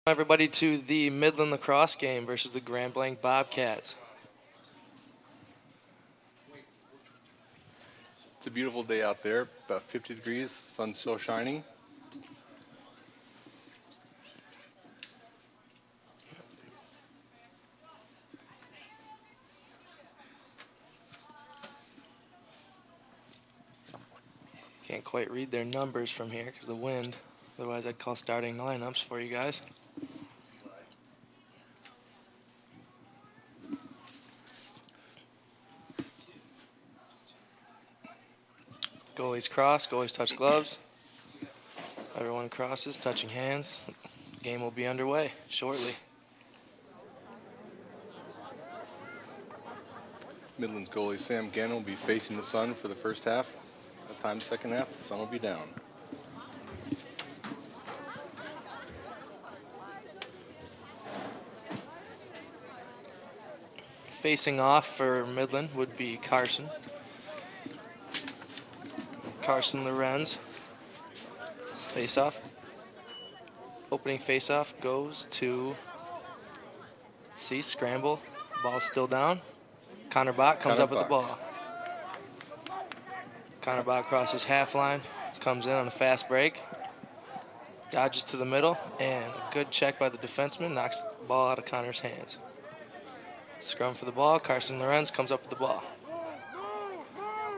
Everybody to the Midland Lacrosse game versus the Grand Blanc Bobcats. It's a beautiful day out there, about 50 degrees, sun's still shining. Can't quite read their numbers from here because of the wind. Otherwise, I'd call starting lineups for you guys. Goalies cross, goalies touch gloves. Everyone crosses, touching hands. Game will be underway shortly. Midland's goalie Sam Gannon will be facing the sun for the first half. By the time second half, the sun will be down. Facing off for Midland would be Carson. Carson Lorenz. Face off. Opening face off goes to, let's see, scramble. Ball's still down. Connor Bach comes up with the ball. Connor Bach crosses half line, comes in on a fast break, dodges to the middle, and a good check by the defenseman knocks the ball out of Connor's hands. Scrum for the ball. Carson Lorenz comes up with the ball.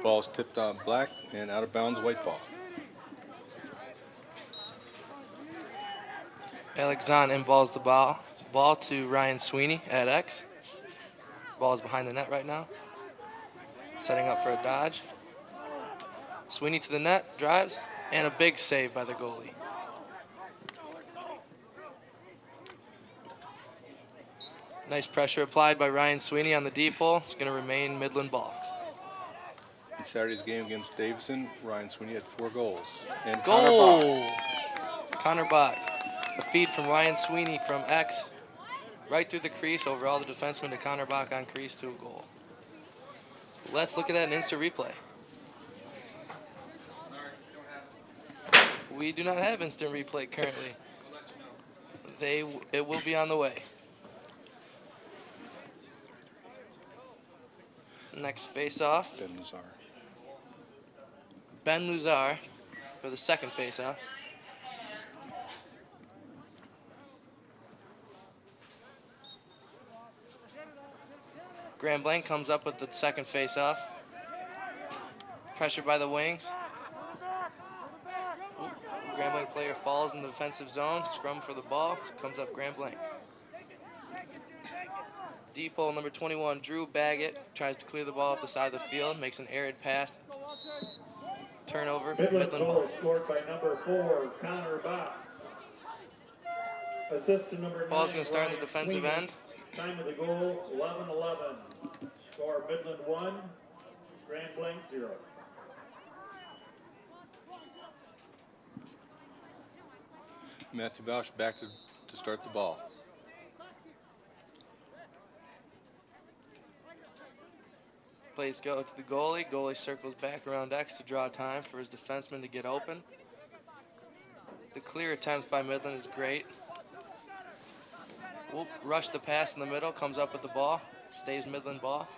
Ball's tipped on black and out of bounds, white ball. Alex Zahn inballs the ball. Ball to Ryan Sweeney at X. Ball is behind the net right now. Setting up for a dodge. Sweeney to the net, drives, and a big save by the goalie. Nice pressure applied by Ryan Sweeney on the deep hole. It's going to remain Midland ball. In Saturday's game against Davison, Ryan Sweeney had 4 goals. And Goal! Connor Bach. A feed from Ryan Sweeney from X. Right through the crease over all the defensemen to Connor Bach on crease to a goal. Let's look at that in instant replay. We do not have instant replay currently. It will be on the way. Next face-off. Ben Luzar for the second face-off. Grand Blanc comes up with the second face-off. Pressured by the wings. Grand Blanc player falls in the defensive zone. Scrum for the ball. Comes up Grand Blanc. Deep hole number 21, Drew Baggett, tries to clear the ball up the side of the field. Makes an arid pass. Turnover. Midland ball. Scored by number 4, Connor Bach. Assist to number 9. Ball's going to start in the defensive end. Time of the goal, 11-11. Score Midland 1, Grand Blanc 0. Matthew Bausch back to start the ball. Plays go to the goalie. Goalie circles back around X to draw time for his defenseman to get open. The clear attempt by Midland is great. We'll rush the pass in the middle. Comes up with the ball. Stays Midland ball.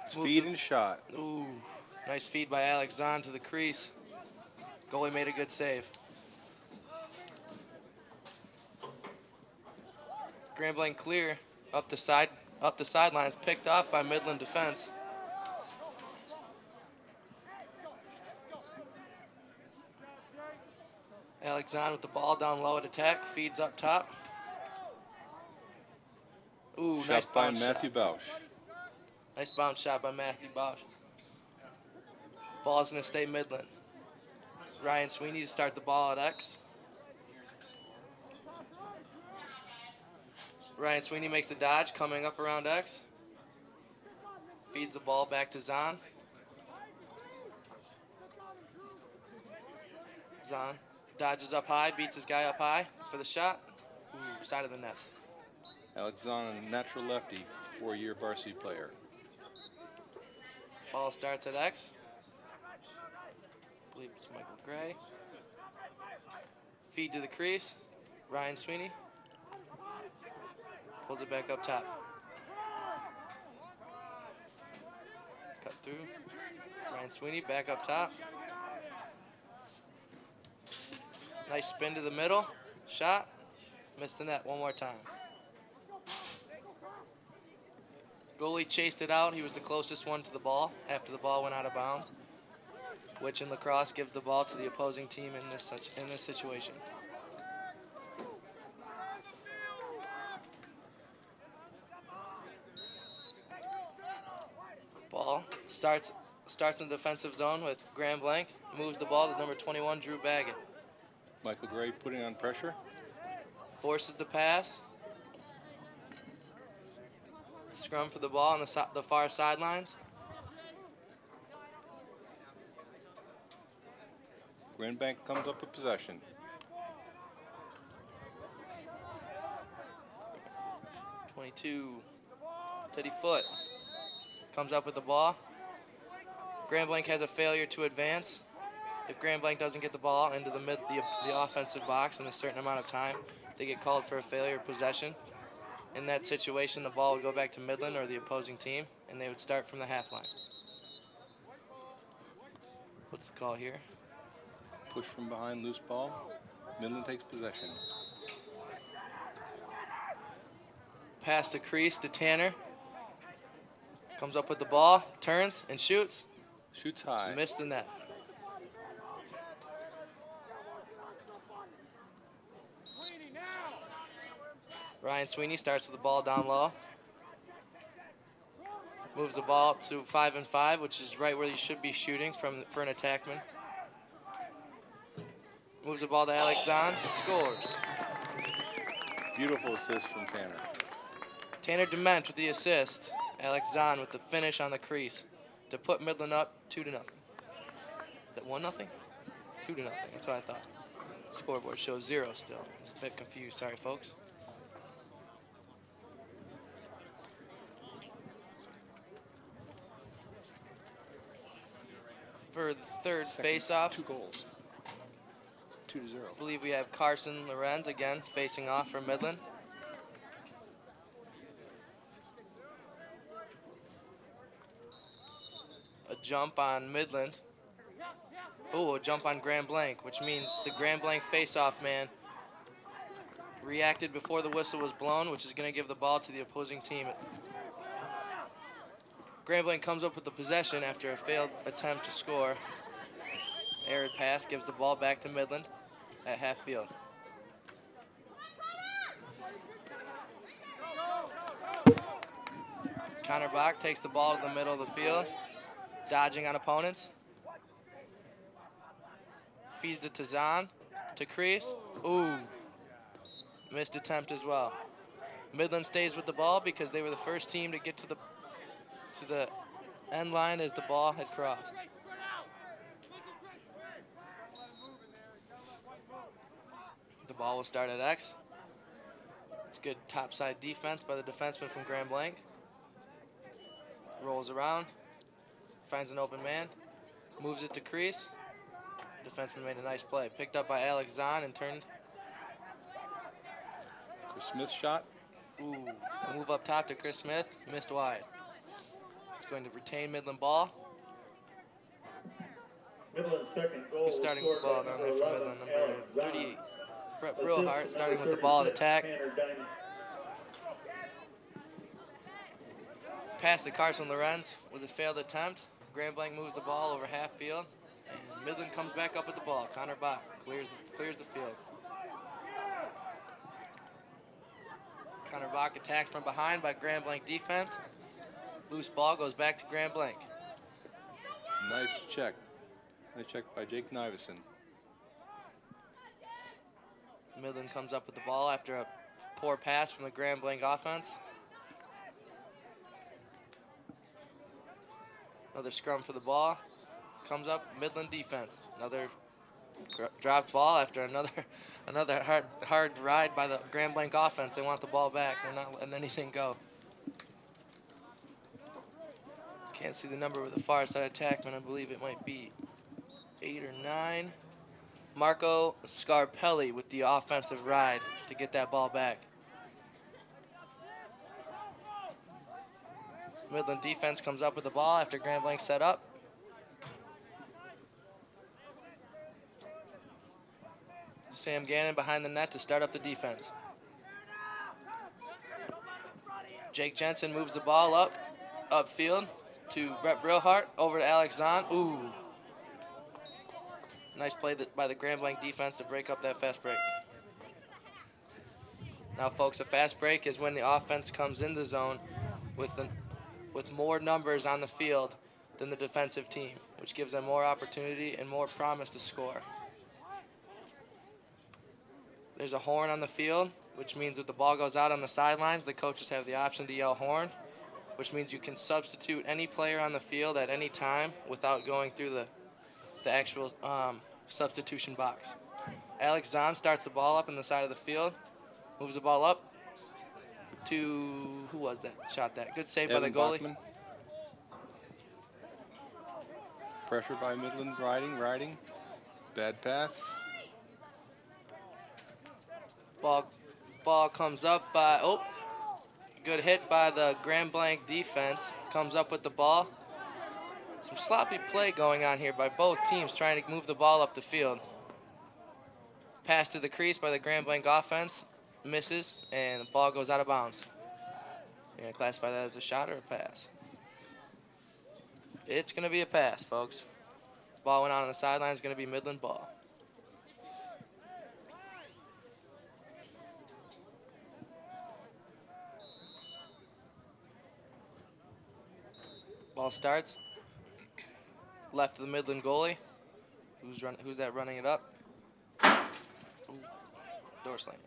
Speed and shot. Ooh, nice feed by Alex Zahn to the crease. Goalie made a good save. Grand Blanc clear up the sidelines, picked off by Midland defense. Alex Zahn with the ball down low at attack, feeds up top. Ooh, shot nice by bounce Matthew shot. Bausch. Nice bounce shot by Matthew Bausch. Ball's going to stay Midland. Ryan Sweeney to start the ball at X. Ryan Sweeney makes a dodge, coming up around X. Feeds the ball back to Zahn. Zahn dodges up high, beats his guy up high for the shot. Ooh, side of the net. Alex Zahn, a natural lefty, 4-year varsity player. Ball starts at X. I believe it's Michael Gray. Feed to the crease. Ryan Sweeney pulls it back up top. Cut through. Ryan Sweeney back up top. Nice spin to the middle. Shot. Missed the net one more time. Goalie chased it out. He was the closest one to the ball after the ball went out of bounds, which in lacrosse gives the ball to the opposing team in this situation. Ball starts in the defensive zone with Graham Blanc. Moves the ball to number 21, Drew Baggett. Michael Gray putting on pressure. Forces the pass. Scrum for the ball on the far sidelines. Graham Blanc comes up with possession. Teddy Foote comes up with the ball. Graham Blanc has a failure to advance. If Graham Blanc doesn't get the ball into the offensive box in a certain amount of time, they get called for a failure of possession. In that situation, the ball would go back to Midland or the opposing team, and they would start from the half line. What's the call here? Push from behind, loose ball. Midland takes possession. Pass to crease to Tanner. Comes up with the ball, turns and shoots. Shoots high. Missed the net. Ryan Sweeney starts with the ball down low. Moves the ball up to 5-5, which is right where you should be shooting for an attackman. Moves the ball to Alex Zahn, scores. Beautiful assist from Tanner. Tanner Dement with the assist. Alex Zahn with the finish on the crease to put Midland up 2-0. Is that 1-0? 2-0. That's what I thought. Scoreboard shows 0 still. I was a bit confused. Sorry, folks. For the third face-off, 2 goals. 2-0. I believe we have Carson Lorenz again facing off for Midland. A jump on Midland. Oh, a jump on Graham Blanc, which means the Graham Blanc face-off man reacted before the whistle was blown, which is going to give the ball to the opposing team. Graham Blanc comes up with the possession after a failed attempt to score. Arid pass gives the ball back to Midland at half field. Connor Bach takes the ball to the middle of the field, dodging on opponents. Feeds it to Zahn, to crease. Ooh, missed attempt as well. Midland stays with the ball because they were the first team to get to the end line as the ball had crossed. The ball will start at X. It's good topside defense by the defenseman from Graham Blanc. Rolls around, finds an open man, moves it to crease. Defenseman made a nice play. Picked up by Alex Zahn and turned. Chris Smith shot. Ooh, move up top to Chris Smith, missed wide. It's going to retain Midland ball. Midland's second goal. Who's starting with the ball down there for Midland? Number 38. Brett Brillhart starting with the ball at attack. Pass to Carson Lorenz was a failed attempt. Graham Blanc moves the ball over half field. And Midland comes back up with the ball. Connor Bach clears the field. Connor Bach attacked from behind by Graham Blanc defense. Loose ball goes back to Graham Blanc. Nice check. Nice check by Jake Nivison. Midland comes up with the ball after a poor pass from the Graham Blanc offense. Another scrum for the ball. Comes up, Midland defense. Another dropped ball after another hard ride by the Graham Blanc offense. They want the ball back. They're not letting anything go. Can't see the number with the far side attackman. I believe it might be 8 or 9. Marco Scarpelli with the offensive ride to get that ball back. Midland defense comes up with the ball after Grand Blanc set up. Sam Gannon behind the net to start up the defense. Jake Jensen moves the ball upfield to Brett Brillhart, over to Alex Zahn. Ooh. Nice play by the Grand Blanc defense to break up that fast break. Now, folks, a fast break is when the offense comes in the zone with more numbers on the field than the defensive team, which gives them more opportunity and more promise to score. There's a horn on the field, which means if the ball goes out on the sidelines, the coaches have the option to yell horn, which means you can substitute any player on the field at any time without going through the actual substitution box. Alex Zahn starts the ball up in the side of the field, moves the ball up to, who was that? Shot that. Good save by the goalie. Bachman. Pressure by Midland, riding. Bad pass. Ball comes up by, good hit by the Grand Blanc defense. Comes up with the ball. Some sloppy play going on here by both teams trying to move the ball up the field. Pass to the crease by the Grand Blanc offense. Misses, and the ball goes out of bounds. You're going to classify that as a shot or a pass? It's going to be a pass, folks. Ball went out on the sideline. It's going to be Midland ball. Ball starts. Left of the Midland goalie. Who's that running it up? Ooh, door slammed.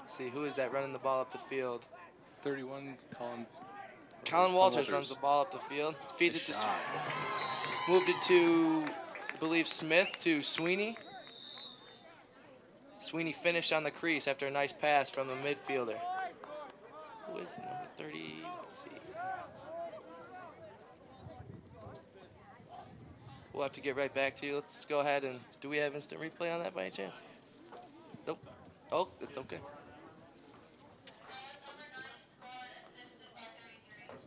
Let's see, who is that running the ball up the field? 31, Colin Walters runs the ball up the field. Feeds it to moved it to, I believe, Smith to Sweeney. Sweeney finished on the crease after a nice pass from the midfielder. With number 30, let's see. We'll have to get right back to you. Let's go ahead and, do we have instant replay on that by any chance? Nope. Oh, it's okay.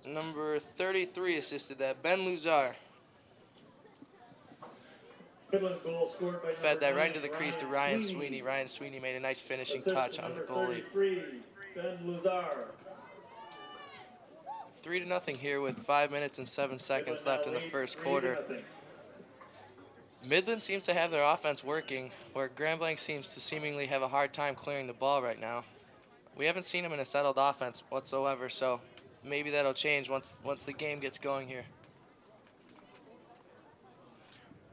Number 33 assisted that, Ben Luzar. Midland goal scored by Fed that right into the nine, crease to Ryan Sweeney. Ryan Sweeney made a nice finishing touch on the goalie. 33, Ben Luzar. 3-0 here with 5 minutes and 7 seconds left in the first quarter. Midland seems to have their offense working, where Grand Blanc seems to seemingly have a hard time clearing the ball right now. We haven't seen them in a settled offense whatsoever, so maybe that'll change once the game gets going here.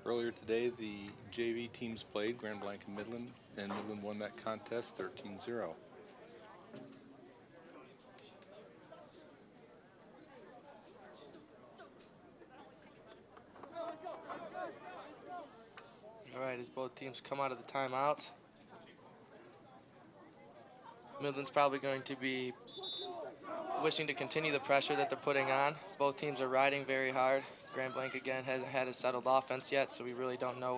Earlier today, the JV teams played, Grand Blanc and Midland won that contest 13-0. All right, as both teams come out of the timeout, Midland's probably going to be wishing to continue the pressure that they're putting on. Both teams are riding very hard. Grand Blanc again hasn't had a settled offense yet, so we really don't know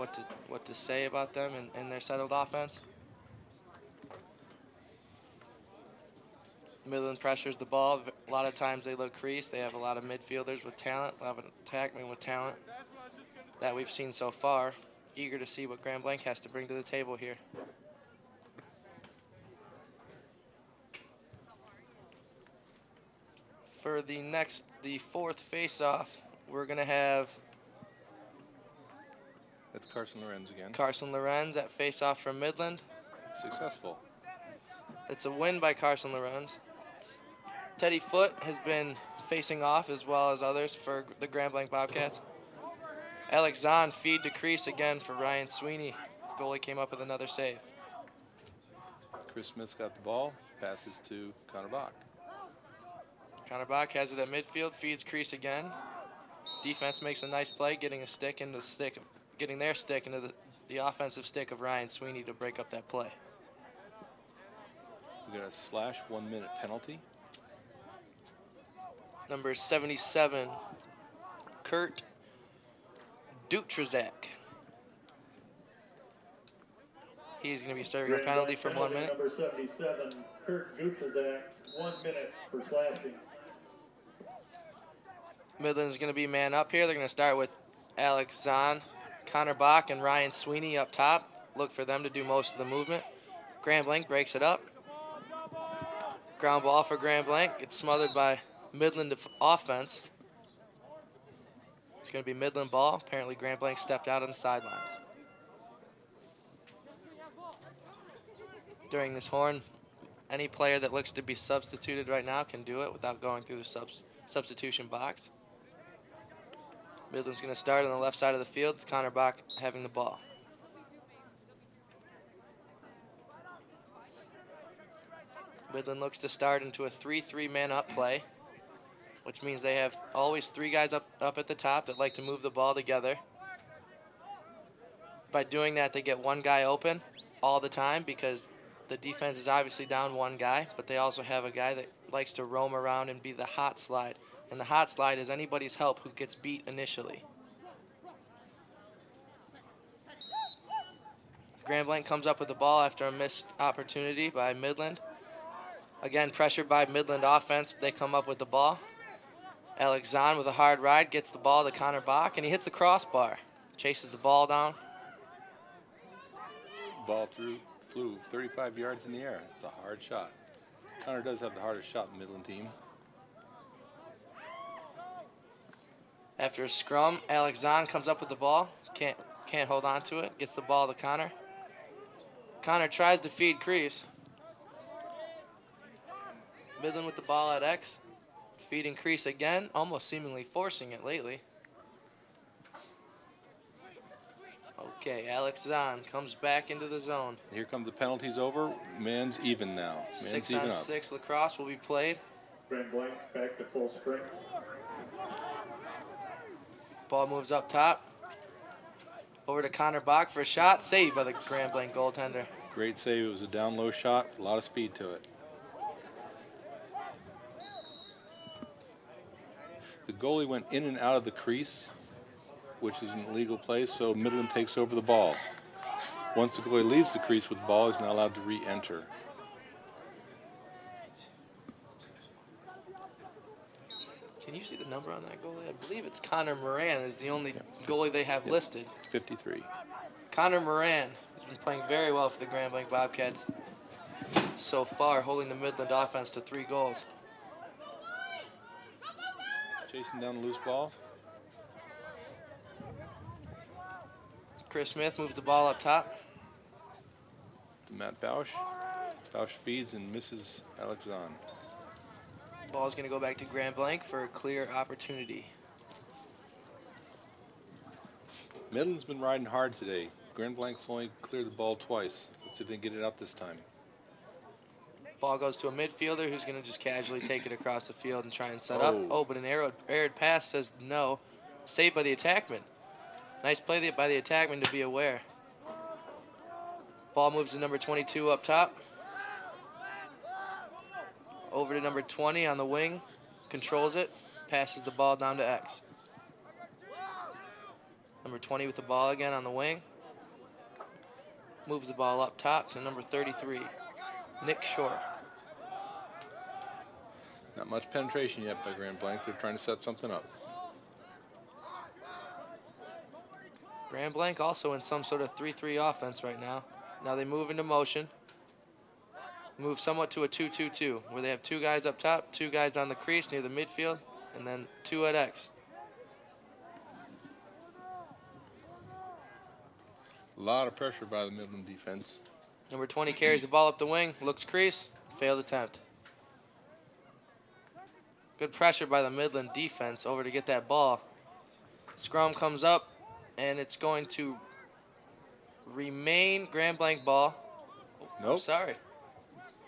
what to say about them and their settled offense. Midland pressures the ball. A lot of times they look creased. They have a lot of midfielders with talent, a lot of attackmen with talent that we've seen so far. Eager to see what Grand Blanc has to bring to the table here. For the fourth face-off, we're going to have That's Carson Lorenz again. Carson Lorenz at face-off from Midland. Successful. It's a win by Carson Lorenz. Teddy Foote has been facing off as well as others for the Grand Blanc Bobcats. Alex Zahn feed to crease again for Ryan Sweeney. Goalie came up with another save. Chris Smith's got the ball, passes to Connor Bach. Connor Bach has it at midfield, feeds crease again. Defense makes a nice play, getting their stick into the offensive stick of Ryan Sweeney to break up that play. We got a slash 1 minute penalty. number 77, Kurt Dutrazak. He's going to be serving a Grand penalty Blanc for 1 minute. Number 77, Kurt Dutrazak, 1 minute for slashing. Midland's going to be man up here. They're going to start with Alex Zahn, Connor Bach, and Ryan Sweeney up top. Look for them to do most of the movement. Grand Blanc breaks it up. Ground ball for Grand Blanc. It's smothered by Midland offense. It's going to be Midland ball. Apparently Grand Blanc stepped out on the sidelines. During this horn, any player that looks to be substituted right now can do it without going through the substitution box. Midland's going to start on the left side of the field. Connor Bach having the ball. Midland looks to start into a 3-3 man up play, which means they have always 3 guys up at the top that like to move the ball together. By doing that, they get 1 guy open all the time because the defense is obviously down 1 guy, but they also have a guy that likes to roam around and be the hot slide. And the hot slide is anybody's help who gets beat initially. Grand Blanc comes up with the ball after a missed opportunity by Midland. Again, pressured by Midland offense, they come up with the ball. Alex Zahn with a hard ride gets the ball to Connor Bach, and he hits the crossbar. Chases the ball down. Ball flew 35 yards in the air. It's a hard shot. Connor does have the hardest shot in the Midland team. After a scrum, Alex Zahn comes up with the ball. Can't hold on to it. Gets the ball to Connor. Connor tries to feed crease. Midland with the ball at X. Feeding crease again, almost seemingly forcing it lately. Okay, Alex Zahn comes back into the zone. Here comes the penalties over. Man's even now. Man's 6-on-6 lacrosse will be played. Grand Blanc back to full strength. Ball moves up top. Over to Connor Bach for a shot. Saved by the Grand Blanc goaltender. Great save. It was a down low shot. A lot of speed to it. The goalie went in and out of the crease, which is an illegal play, so Midland takes over the ball. Once the goalie leaves the crease with the ball, he's not allowed to re-enter. Can you see the number on that goalie? I believe it's Connor Moran is the only goalie they have listed. 53. Connor Moran has been playing very well for the Grand Blanc Bobcats so far, holding the Midland offense to 3 goals. Chasing down the loose ball. Chris Smith moves the ball up top. To Matt Bausch. Bausch feeds and misses Alex Zahn. Ball is going to go back to Grand Blanc for a clear opportunity. Midland's been riding hard today. Grand Blanc's only cleared the ball twice. Let's see if they can get it out this time. Ball goes to a midfielder who's going to just casually take it across the field and try and set up. Oh, but an errored pass says no. Saved by the attackman. Nice play by the attackman to be aware. Ball moves to number 22 up top. Over to number 20 on the wing. Controls it. Passes the ball down to X. Number 20 with the ball again on the wing. Moves the ball up top to number 33, Nick Shore. Not much penetration yet by Grand Blanc. They're trying to set something up. Grand Blanc also in some sort of 3-3 offense right now. Now they move into motion. Move somewhat to a 2-2-2, where they have 2 guys up top, 2 guys on the crease near the midfield, and then 2 at X. A lot of pressure by the Midland defense. Number 20 carries the ball up the wing, looks crease, failed attempt. Good pressure by the Midland defense over to get that ball. Scrum comes up, and it's going to remain Grand Blanc ball. Nope. Sorry.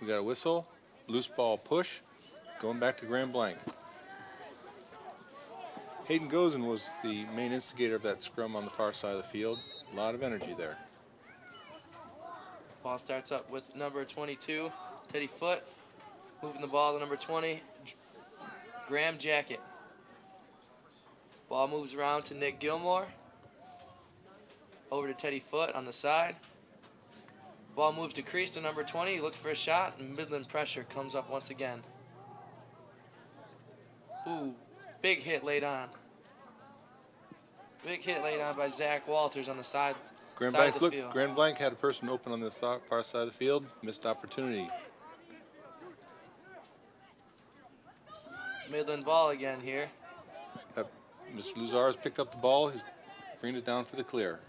We got a whistle, loose ball push, going back to Grand Blanc. Hayden Gozen was the main instigator of that scrum on the far side of the field. A lot of energy there. Ball starts up with number 22, Teddy Foote, moving the ball to number 20. Graham Jacket. Ball moves around to Nick Gilmore. Over to Teddy Foote on the side. Ball moves to crease to number 20. He looks for a shot, and Midland pressure comes up once again. Ooh, big hit laid on. Big hit laid on by Zach Walters on the side of the field. Grand Blanc had a person open on the far side of the field. Missed opportunity. Midland ball again here. Mr. Luzar has picked up the ball. He's bringing it down for the clear.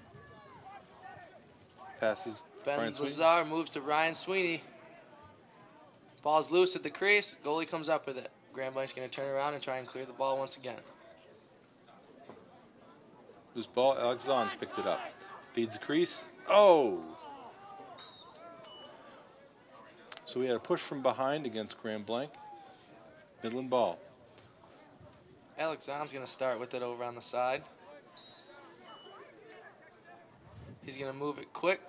Passes. Ben Lazar moves to Ryan Sweeney. Ball's loose at the crease. Goalie comes up with it. Grand Blanc's going to turn around and try and clear the ball once again. Loose ball. Alex Zahn's picked it up. Feeds the crease. Oh! So we had a push from behind against Grand Blanc. Midland ball. Alex Zahn's going to start with it over on the side. He's going to move it quick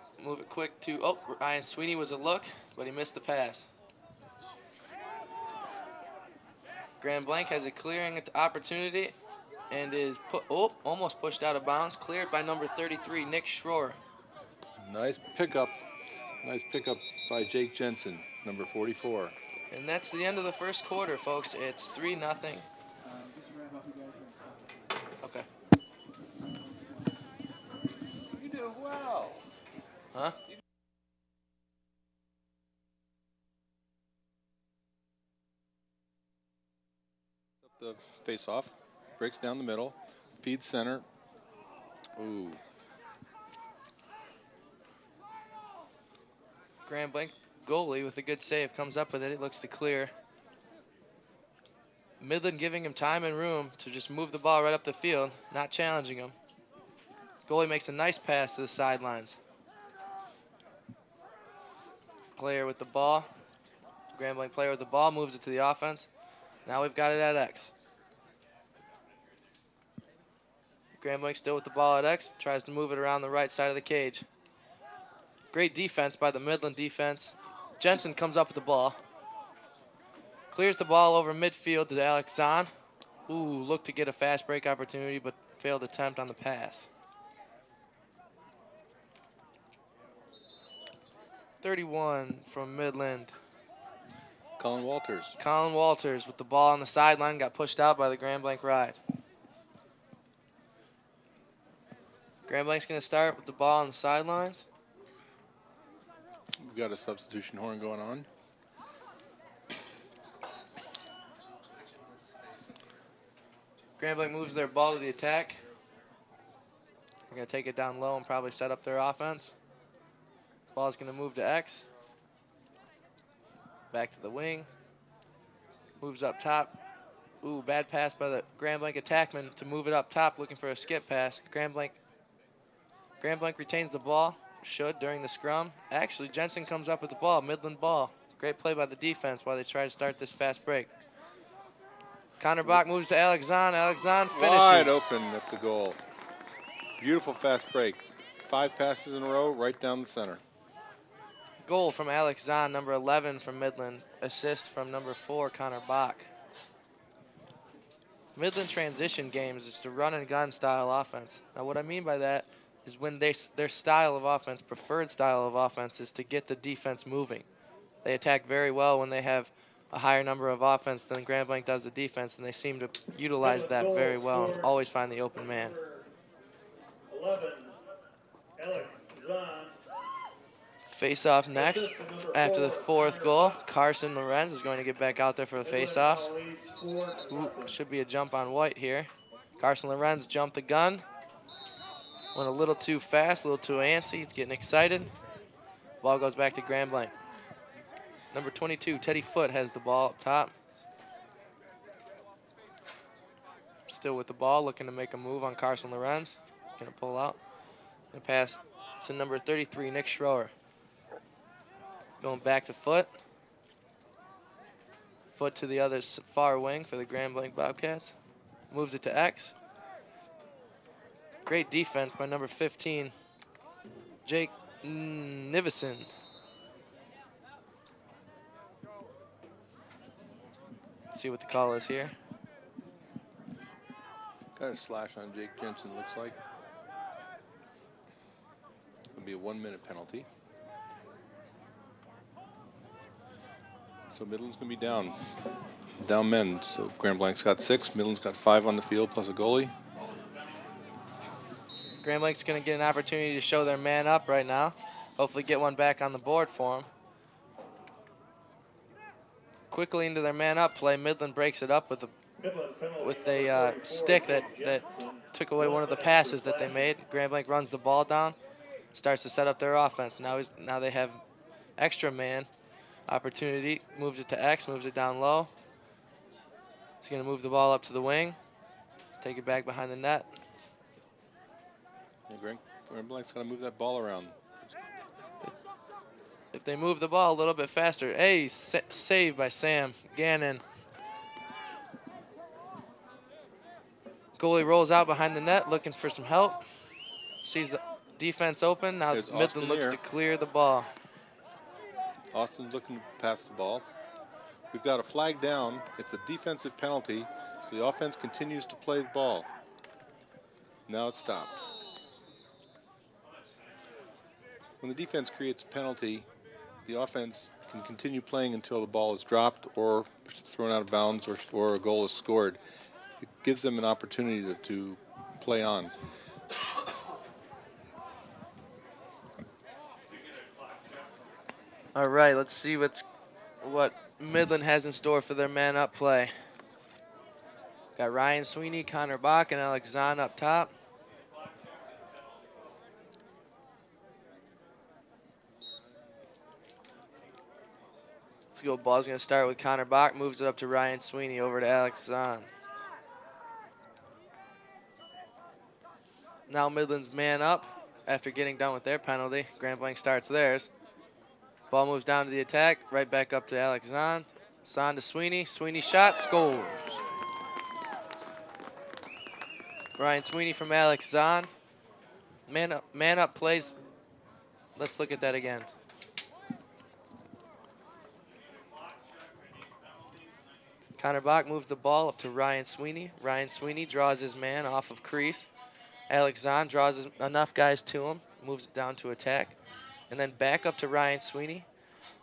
to, oh, Ryan Sweeney was a look, but he missed the pass. Grand Blanc has a clearing at the opportunity and is almost pushed out of bounds. Cleared by number 33, Nick Schroer. Nice pickup. Nice pickup by Jake Jensen, number 44. And that's the end of the first quarter, folks. It's 3-0. Okay. You did well. Huh? The face-off, breaks down the middle, feeds center. Ooh. Grand Blanc goalie with a good save comes up with it. It looks to clear. Midland giving him time and room to just move the ball right up the field, not challenging him. Goalie makes a nice pass to the sidelines. Player with the ball. Grand Blanc player with the ball moves it to the offense. Now we've got it at X. Grand Blanc still with the ball at X. Tries to move it around the right side of the cage. Great defense by the Midland defense. Jensen comes up with the ball. Clears the ball over midfield to Alex Zahn. Ooh, looked to get a fast break opportunity, but failed attempt on the pass. 31 from Midland. Colin Walters. Colin Walters with the ball on the sideline, got pushed out by the Grand Blanc ride. Grand Blanc's going to start with the ball on the sidelines. We've got a substitution horn going on. Grand Blanc moves their ball to the attack. They're going to take it down low and probably set up their offense. Ball's going to move to X. Back to the wing. Moves up top. Ooh, bad pass by the Grand Blanc attackman to move it up top, looking for a skip pass. Grand Blanc retains the ball. Should during the scrum. Actually, Jensen comes up with the ball. Midland ball. Great play by the defense while they try to start this fast break. Connor Bach moves to Alex Zahn. Alex Zahn finishes. Wide open at the goal. Beautiful fast break. 5 passes in a row right down the center. Goal from Alex Zahn, number 11 from Midland. Assist from number 4, Connor Bach. Midland transition games is the run and gun style offense. Now what I mean by that is when their style of offense, preferred style of offense, is to get the defense moving. They attack very well when they have a higher number of offense than Grand Blanc does the defense, and they seem to utilize that very well and always find the open man. 11, Alex Zahn. Face-off next after the 4th goal. Carson Lorenz is going to get back out there for the face-offs. Ooh, should be a jump on White here. Carson Lorenz jumped the gun. Went a little too fast, a little too antsy. He's getting excited. Ball goes back to Grand Blanc. Number 22, Teddy Foote has the ball up top. Still with the ball, looking to make a move on Carson Lorenz. Going to pull out. And pass to number 33, Nick Schroer. Going back to Foote. Foote to the other far wing for the Grand Blanc Bobcats. Moves it to X. Great defense by number 15, Jake Nivison. Let's see what the call is here. Got a slash on Jake Jensen, looks like. It'll be a 1-minute penalty. So Midland's going to be down. Down men. So Grand Blanc's got 6. Midland's got 5 on the field plus a goalie. Grand Blanc's going to get an opportunity to show their man up right now. Hopefully get one back on the board for them. Quickly into their man up play. Midland breaks it up with a stick that took away one of the passes that they made. Grand Blanc runs the ball down, starts to set up their offense. Now they have extra man opportunity. Moves it to X, moves it down low. He's going to move the ball up to the wing, take it back behind the net. Yeah, Grand Blanc's got to move that ball around. If they move the ball a little bit faster. Hey, save by Sam Gannon. Goalie rolls out behind the net looking for some help. Sees the defense open. Now There's Midland looks to clear the ball. Austin's looking to pass the ball. We've got a flag down. It's a defensive penalty, so the offense continues to play the ball. Now it's stopped. When the defense creates a penalty, the offense can continue playing until the ball is dropped or thrown out of bounds or a goal is scored. It gives them an opportunity to play on. All right, let's see what Midland has in store for their man up play. Got Ryan Sweeney, Connor Bach, and Alex Zahn up top. Let's go. Ball's going to start with Connor Bach. Moves it up to Ryan Sweeney, over to Alex Zahn. Now Midland's man up after getting done with their penalty. Grand Blanc starts theirs. Ball moves down to the attack, right back up to Alex Zahn. Zahn to Sweeney. Sweeney shot, scores. Ryan Sweeney from Alex Zahn. Man up plays. Let's look at that again. Connor Bach moves the ball up to Ryan Sweeney. Ryan Sweeney draws his man off of crease. Alex Zahn draws enough guys to him, moves it down to attack, and then back up to Ryan Sweeney,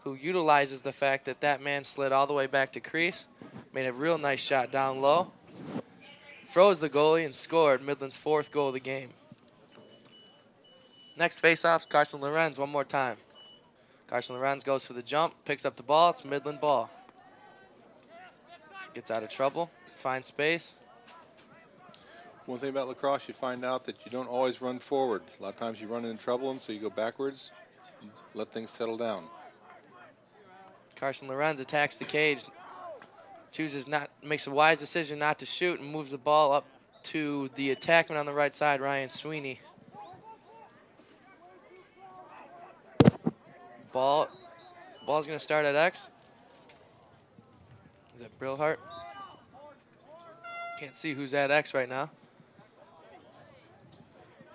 who utilizes the fact that that man slid all the way back to crease, made a real nice shot down low, froze the goalie, and scored Midland's 4th goal of the game. Next face-off's Carson Lorenz one more time. Carson Lorenz goes for the jump, picks up the ball. It's Midland ball. Gets out of trouble, finds space. One thing about lacrosse, you find out that you don't always run forward. A lot of times you run into trouble, and so you go backwards, let things settle down. Carson Lorenz attacks the cage, makes a wise decision not to shoot, and moves the ball up to the attackman on the right side, Ryan Sweeney. Ball's going to start at X. Is that Brillhart? Can't see who's at X right now.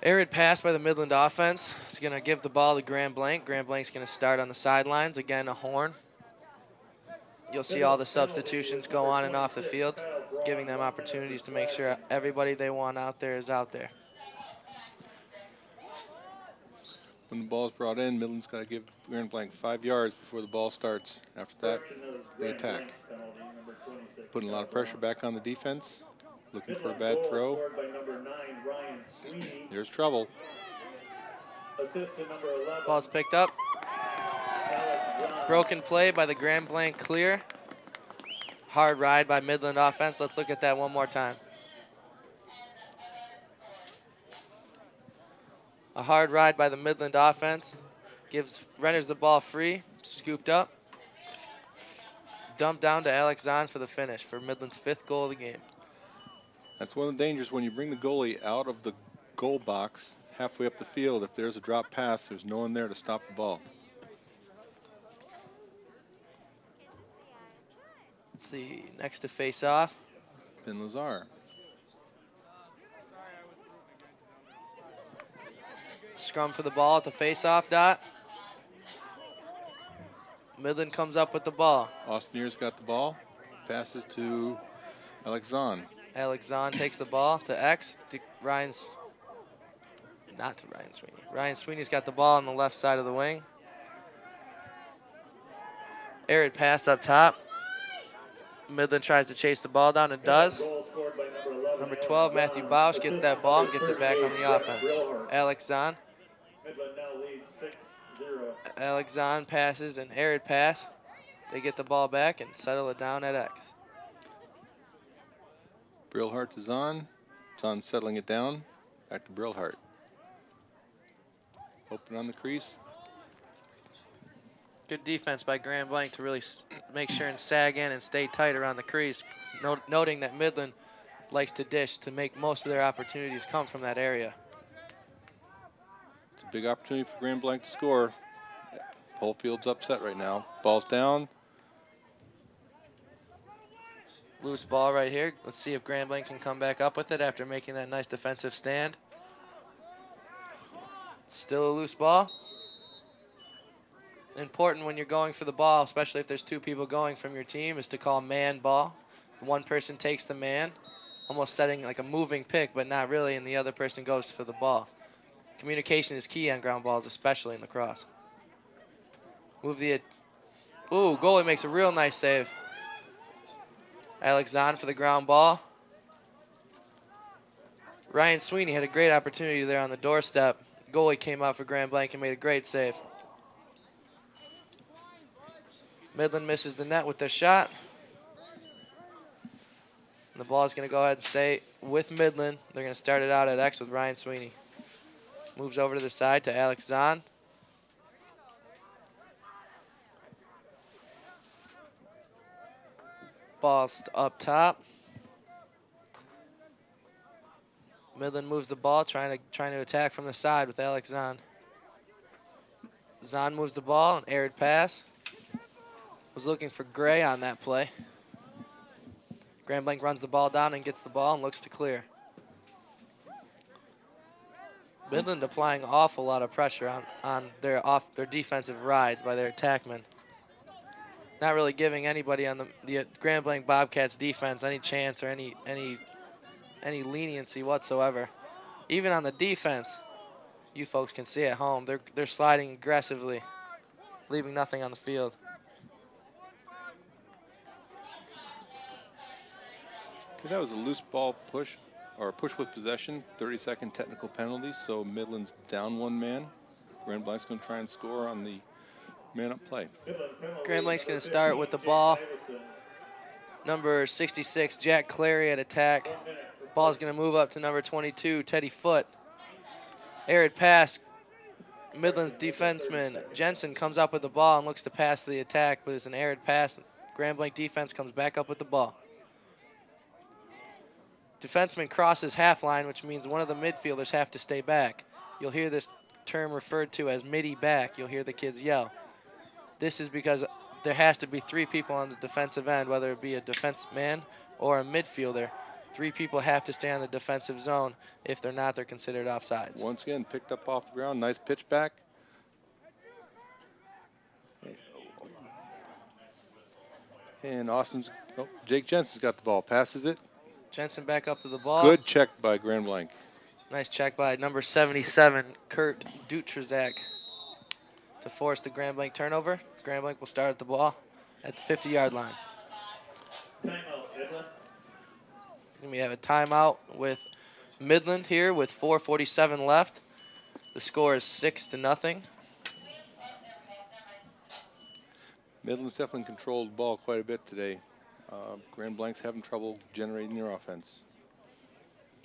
Arid pass by the Midland offense. It's going to give the ball to Grand Blanc. Grand Blanc's going to start on the sidelines. Again, a horn. You'll see all the substitutions go on and off the field, giving them opportunities to make sure everybody they want out there is out there. When the ball's brought in, Midland's got to give Grand Blanc 5 yards before the ball starts. After that, they attack. Putting a lot of pressure back on the defense. Looking for a bad throw. There's trouble. Ball's picked up. Broken play by the Grand Blanc clear. Hard ride by Midland offense. Let's look at that one more time. A hard ride by the Midland offense. Renders the ball free. Scooped up. Dumped down to Alex Zahn for the finish for Midland's 5th goal of the game. That's one of the dangers when you bring the goalie out of the goal box halfway up the field. If there's a drop pass, there's no one there to stop the ball. Let's see, next to face off. Ben Lazar. Scrum for the ball at the face-off dot. Midland comes up with the ball. Austinier's got the ball. Passes to Alex Zahn. Alex Zahn takes the ball to X. To Ryan Sweeney. Ryan Sweeney's got the ball on the left side of the wing. Arid pass up top. Midland tries to chase the ball down and does. Number 12, Matthew Bausch gets that ball and gets it back on the offense. Alex Zahn. Midland now leads 6-0. Alex Zahn passes an arid pass. They get the ball back and settle it down at X. Brillhart to Zahn. Zahn settling it down. Back to Brillhart. Open on the crease. Good defense by Grand Blanc to really make sure and sag in and stay tight around the crease, noting that Midland likes to dish to make most of their opportunities come from that area. It's a big opportunity for Grand Blanc to score. Whole field's upset right now. Ball's down. Loose ball right here. Let's see if Grand Blanc can come back up with it after making that nice defensive stand. Still a loose ball. Important when you're going for the ball, especially if there's two people going from your team, is to call man ball. One person takes the man, almost setting like a moving pick, but not really, and the other person goes for the ball. Communication is key on ground balls, especially in lacrosse. Ooh, goalie makes a real nice save. Alex Zahn for the ground ball. Ryan Sweeney had a great opportunity there on the doorstep. Goalie came out for Grand Blanc and made a great save. Midland misses the net with their shot. And the ball is going to go ahead and stay with Midland. They're going to start it out at X with Ryan Sweeney. Moves over to the side to Alex Zahn. Ball's up top. Midland moves the ball, trying to attack from the side with Alex Zahn. Zahn moves the ball, an arid pass. Was looking for Gray on that play. Grand Blanc runs the ball down and gets the ball and looks to clear. Midland applying an awful lot of pressure on their defensive rides by their attackmen. Not really giving anybody on the Grand Blanc Bobcats defense any chance or any leniency whatsoever. Even on the defense, you folks can see at home, they're sliding aggressively, leaving nothing on the field. Okay, that was a loose ball push, or push with possession, 30-second technical penalty, so Midland's down one man. Grand Blanc's going to try and score on the man-up play. Grand Blanc's going to start with the ball. Number 66, Jack Clary at attack. Ball's going to move up to number 22, Teddy Foote. Arid pass. Midland's defenseman Jensen comes up with the ball and looks to pass the attack, but it's an arid pass. Grand Blanc defense comes back up with the ball. Defenseman crosses half line, which means one of the midfielders have to stay back. You'll hear this term referred to as midi back. You'll hear the kids yell. This is because there has to be three people on the defensive end, whether it be a defenseman or a midfielder. Three people have to stay on the defensive zone. If they're not, they're considered offsides. Once again, picked up off the ground. Nice pitch back. And Jake Jensen's got the ball. Passes it. Jensen back up to the ball. Good check by Grand Blanc. Nice check by number 77, Kurt Dutrzak, to force the Grand Blanc turnover. Grand Blanc will start at the ball at the 50-yard line. Timeout, Midland. And we have a timeout with Midland here with 4:47 left. The score is 6-0. Midland's definitely controlled the ball quite a bit today. Grand Blanc's having trouble generating their offense.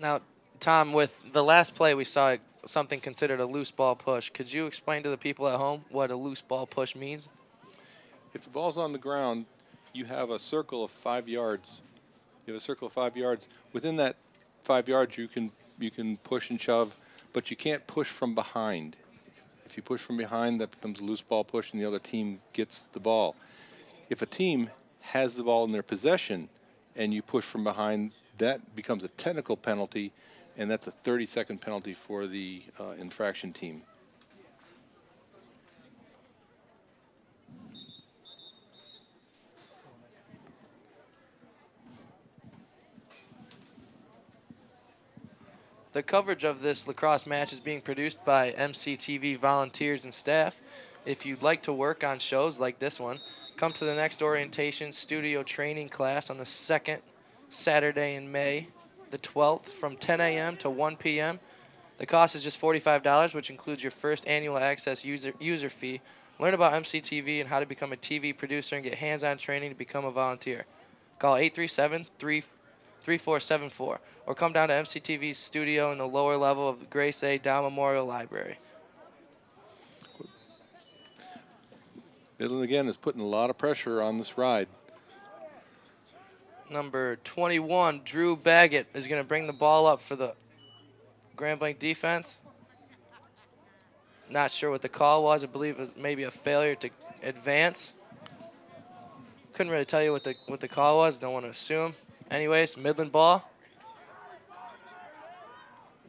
Now, Tom, with the last play, we saw something considered a loose ball push. Could you explain to the people at home what a loose ball push means? If the ball's on the ground, you have a circle of 5 yards. You have a circle of 5 yards. Within that 5 yards, you can push and shove, but you can't push from behind. If you push from behind, that becomes a loose ball push, and the other team gets the ball. If a team has the ball in their possession and you push from behind, that becomes a technical penalty, and that's a 30-second penalty for the infraction team. The coverage of this lacrosse match is being produced by MCTV volunteers and staff. If you'd like to work on shows like this one, come to the next orientation studio training class on the second Saturday in May, the 12th, from 10 a.m. to 1 p.m. The cost is just $45, which includes your first annual access user fee. Learn about MCTV and how to become a TV producer and get hands-on training to become a volunteer. Call 837-3474 or come down to MCTV's studio in the lower level of the Grace A. Dow Memorial Library. Midland again is putting a lot of pressure on this ride. Number 21, Drew Baggett, is going to bring the ball up for the Grand Blanc defense. Not sure what the call was. I believe it was maybe a failure to advance. Couldn't really tell you what the call was. Don't want to assume. Anyways, Midland ball.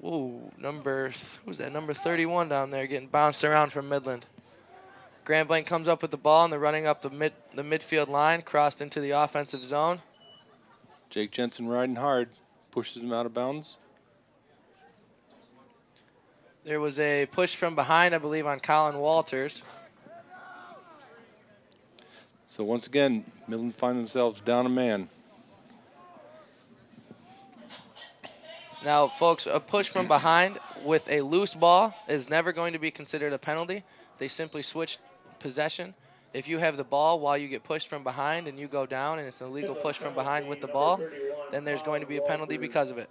Ooh, who's that? Number 31 down there getting bounced around from Midland. Grand Blanc comes up with the ball, and they're running up the midfield line, crossed into the offensive zone. Jake Jensen riding hard, pushes him out of bounds. There was a push from behind, I believe, on Colin Walters. So once again, Midland find themselves down a man. Now, folks, a push from behind with a loose ball is never going to be considered a penalty. They simply switch possession. If you have the ball while you get pushed from behind and you go down and it's an illegal push from behind with the ball, then there's going to be a penalty because of it.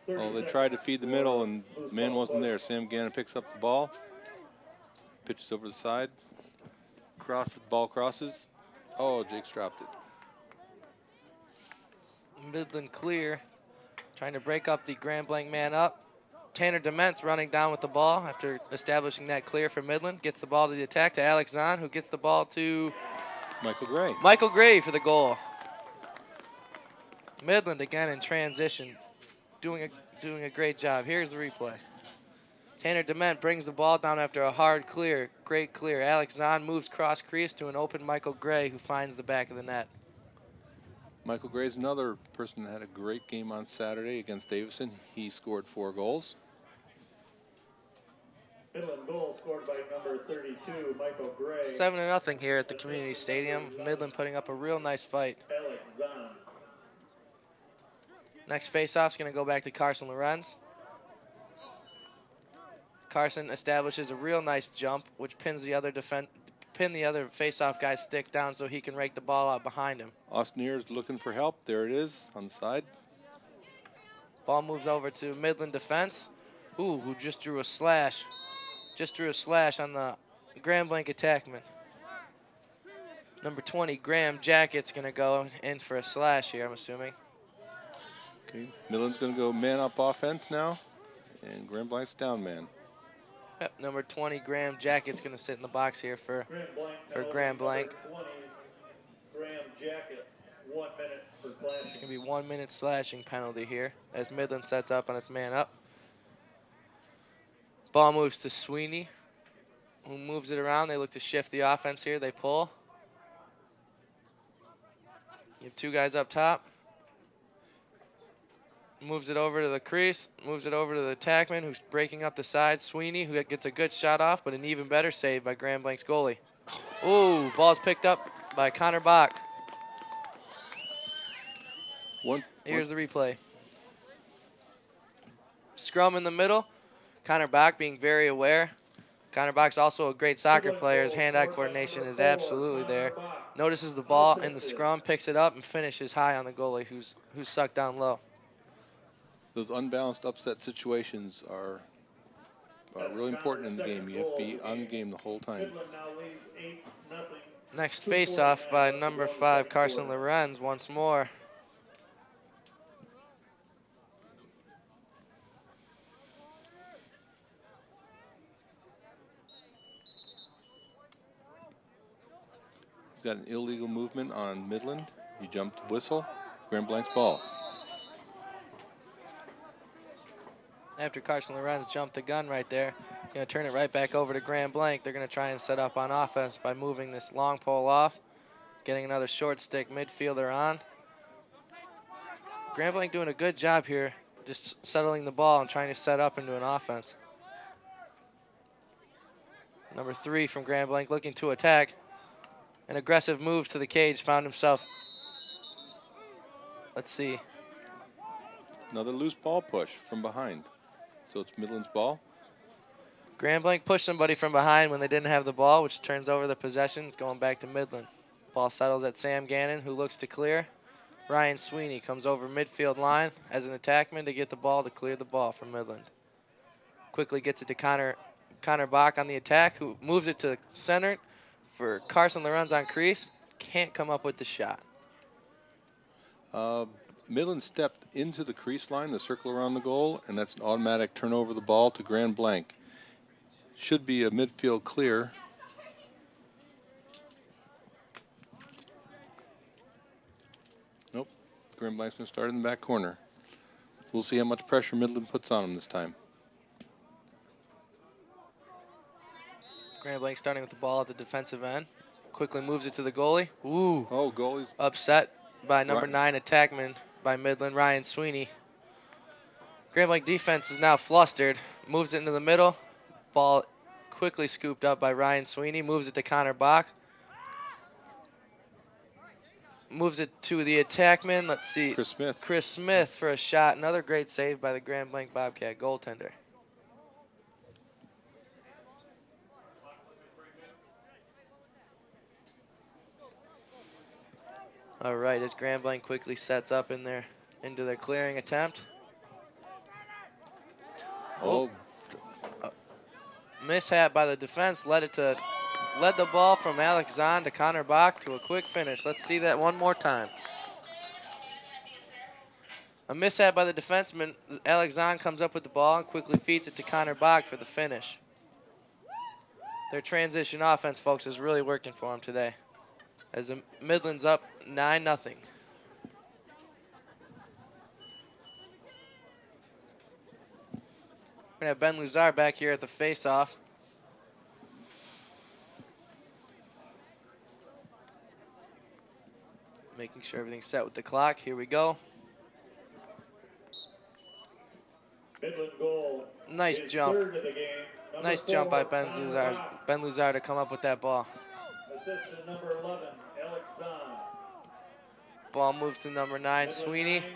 Well, they tried to feed the middle and the man wasn't there. Sam Gannon picks up the ball, pitches over the side, ball crosses. Oh, Jake's dropped it. Midland clear, trying to break up the Grand Blanc man up. Tanner Dement's running down with the ball after establishing that clear for Midland. Gets the ball to the attack to Alex Zahn, who gets the ball to Michael Gray. Michael Gray for the goal. Midland again in transition, doing a great job. Here's the replay. Tanner Dement brings the ball down after a hard clear, great clear. Alex Zahn moves cross crease to an open Michael Gray, who finds the back of the net. Michael Gray's another person that had a great game on Saturday against Davison. He scored 4 goals. Midland goal scored by number 32, Michael Gray. 7-0 here at the community stadium. Midland putting up a real nice fight. Alex Zahn. Next face-off's going to go back to Carson Lorenz. Carson establishes a real nice jump, which pins the other face-off guy's stick down so he can rake the ball out behind him. Austin looking for help. There it is on the side. Ball moves over to Midland defense. Ooh, who just drew a slash. Just drew a slash on the Grand Blanc attackman. Number 20, Graham Jackett's going to go in for a slash here, I'm assuming. Okay, Midland's going to go man-up offense now, and Grand Blanc's down man. Yep, number 20, Graham Jackett's going to sit in the box here for Grand Blanc. 20, Graham Jacket, 1 minute for slashing. It's going to be 1 minute slashing penalty here as Midland sets up on its man up. Ball moves to Sweeney, who moves it around. They look to shift the offense here. They pull. You have 2 guys up top. Moves it over to the crease. Moves it over to the attackman, who's breaking up the side. Sweeney, who gets a good shot off, but an even better save by Grand Blanc's goalie. Ooh, ball's picked up by Connor Bach. Here's the replay. Scrum in the middle. Connor Bach being very aware. Connor Bach's also a great soccer player. His hand-eye coordination is absolutely there. Notices the ball in the scrum, picks it up, and finishes high on the goalie, who's sucked down low. Those unbalanced upset situations are really important in the game. You have to be on the game the whole time. Next face-off by number 5, Carson Lorenz once more. Got an illegal movement on Midland. He jumped the whistle. Grand Blanc's ball. After Carson Lorenz jumped the gun right there, going to turn it right back over to Grand Blanc. They're going to try and set up on offense by moving this long pole off, getting another short stick midfielder on. Grand Blanc doing a good job here just settling the ball and trying to set up into an offense. Number 3 from Grand Blanc looking to attack. An aggressive move to the cage, found himself. Let's see. Another loose ball push from behind. So it's Midland's ball. Grand Blanc pushed somebody from behind when they didn't have the ball, which turns over the possession. It's going back to Midland. Ball settles at Sam Gannon, who looks to clear. Ryan Sweeney comes over midfield line as an attackman to get the ball to clear the ball from Midland. Quickly gets it to Connor Bach on the attack, who moves it to center for Carson Lorenz on crease. Can't come up with the shot. Midland stepped into the crease line, the circle around the goal, and that's an automatic turnover of the ball to Grand Blanc. Should be a midfield clear. Nope. Grand Blanc's going to start in the back corner. We'll see how much pressure Midland puts on him this time. Grand Blanc starting with the ball at the defensive end. Quickly moves it to the goalie. Ooh. Oh, goalie's Upset by number Right. 9 attackman by Midland, Ryan Sweeney. Grand Blanc defense is now flustered. Moves it into the middle. Ball quickly scooped up by Ryan Sweeney. Moves it to Connor Bach. Moves it to the attackman. Let's see. Chris Smith. Chris Smith for a shot. Another great save by the Grand Blanc Bobcat goaltender. All right, as Grand Blanc quickly sets up in there into their clearing attempt. Oh, Mishap by the defense led the ball from Alex Zahn to Connor Bach to a quick finish. Let's see that one more time. A mishap by the defenseman. Alex Zahn comes up with the ball and quickly feeds it to Connor Bach for the finish. Their transition offense, folks, is really working for them today. As the Midland's up 9-0. We're going to have Ben Luzar back here at the face-off. Making sure everything's set with the clock. Here we go. Midland goal. Nice His jump. third of the game. Number Nice jump by 4, Ben Connor Luzar. Bach. Ben Luzar to come up with that ball. Assistant number 11, Alex Zahn. Ball moves to number 9, Midland Sweeney, 9,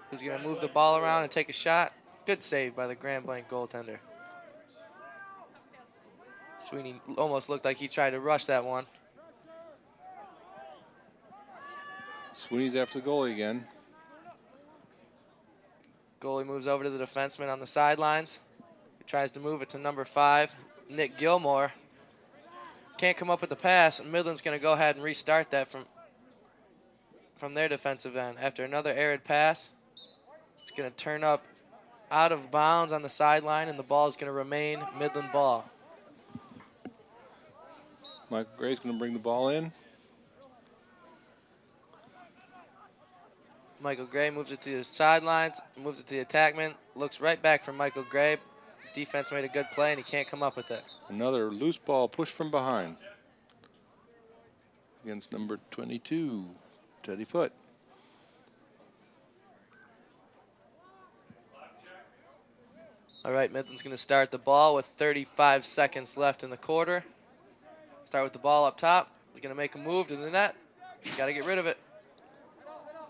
who's going to Grand move the Blanc ball 0. around and take a shot. Good save by the Grand Blanc goaltender. Sweeney almost looked like he tried to rush that one. Sweeney's after the goalie again. Goalie moves over to the defenseman on the sidelines. He tries to move it to number 5, Nick Gilmore. Can't come up with the pass. Midland's going to go ahead and restart that from their defensive end. After another arid pass, it's going to turn up out of bounds on the sideline, and the ball is going to remain Midland ball. Michael Gray's going to bring the ball in. Michael Gray moves it to the sidelines, moves it to the attackman, looks right back for Michael Gray. Defense made a good play, and he can't come up with it. Another loose ball push from behind. Against number 22, Teddy Foote. All right, Midland's going to start the ball with 35 seconds left in the quarter. Start with the ball up top. They're going to make a move to the net. You got to get rid of it.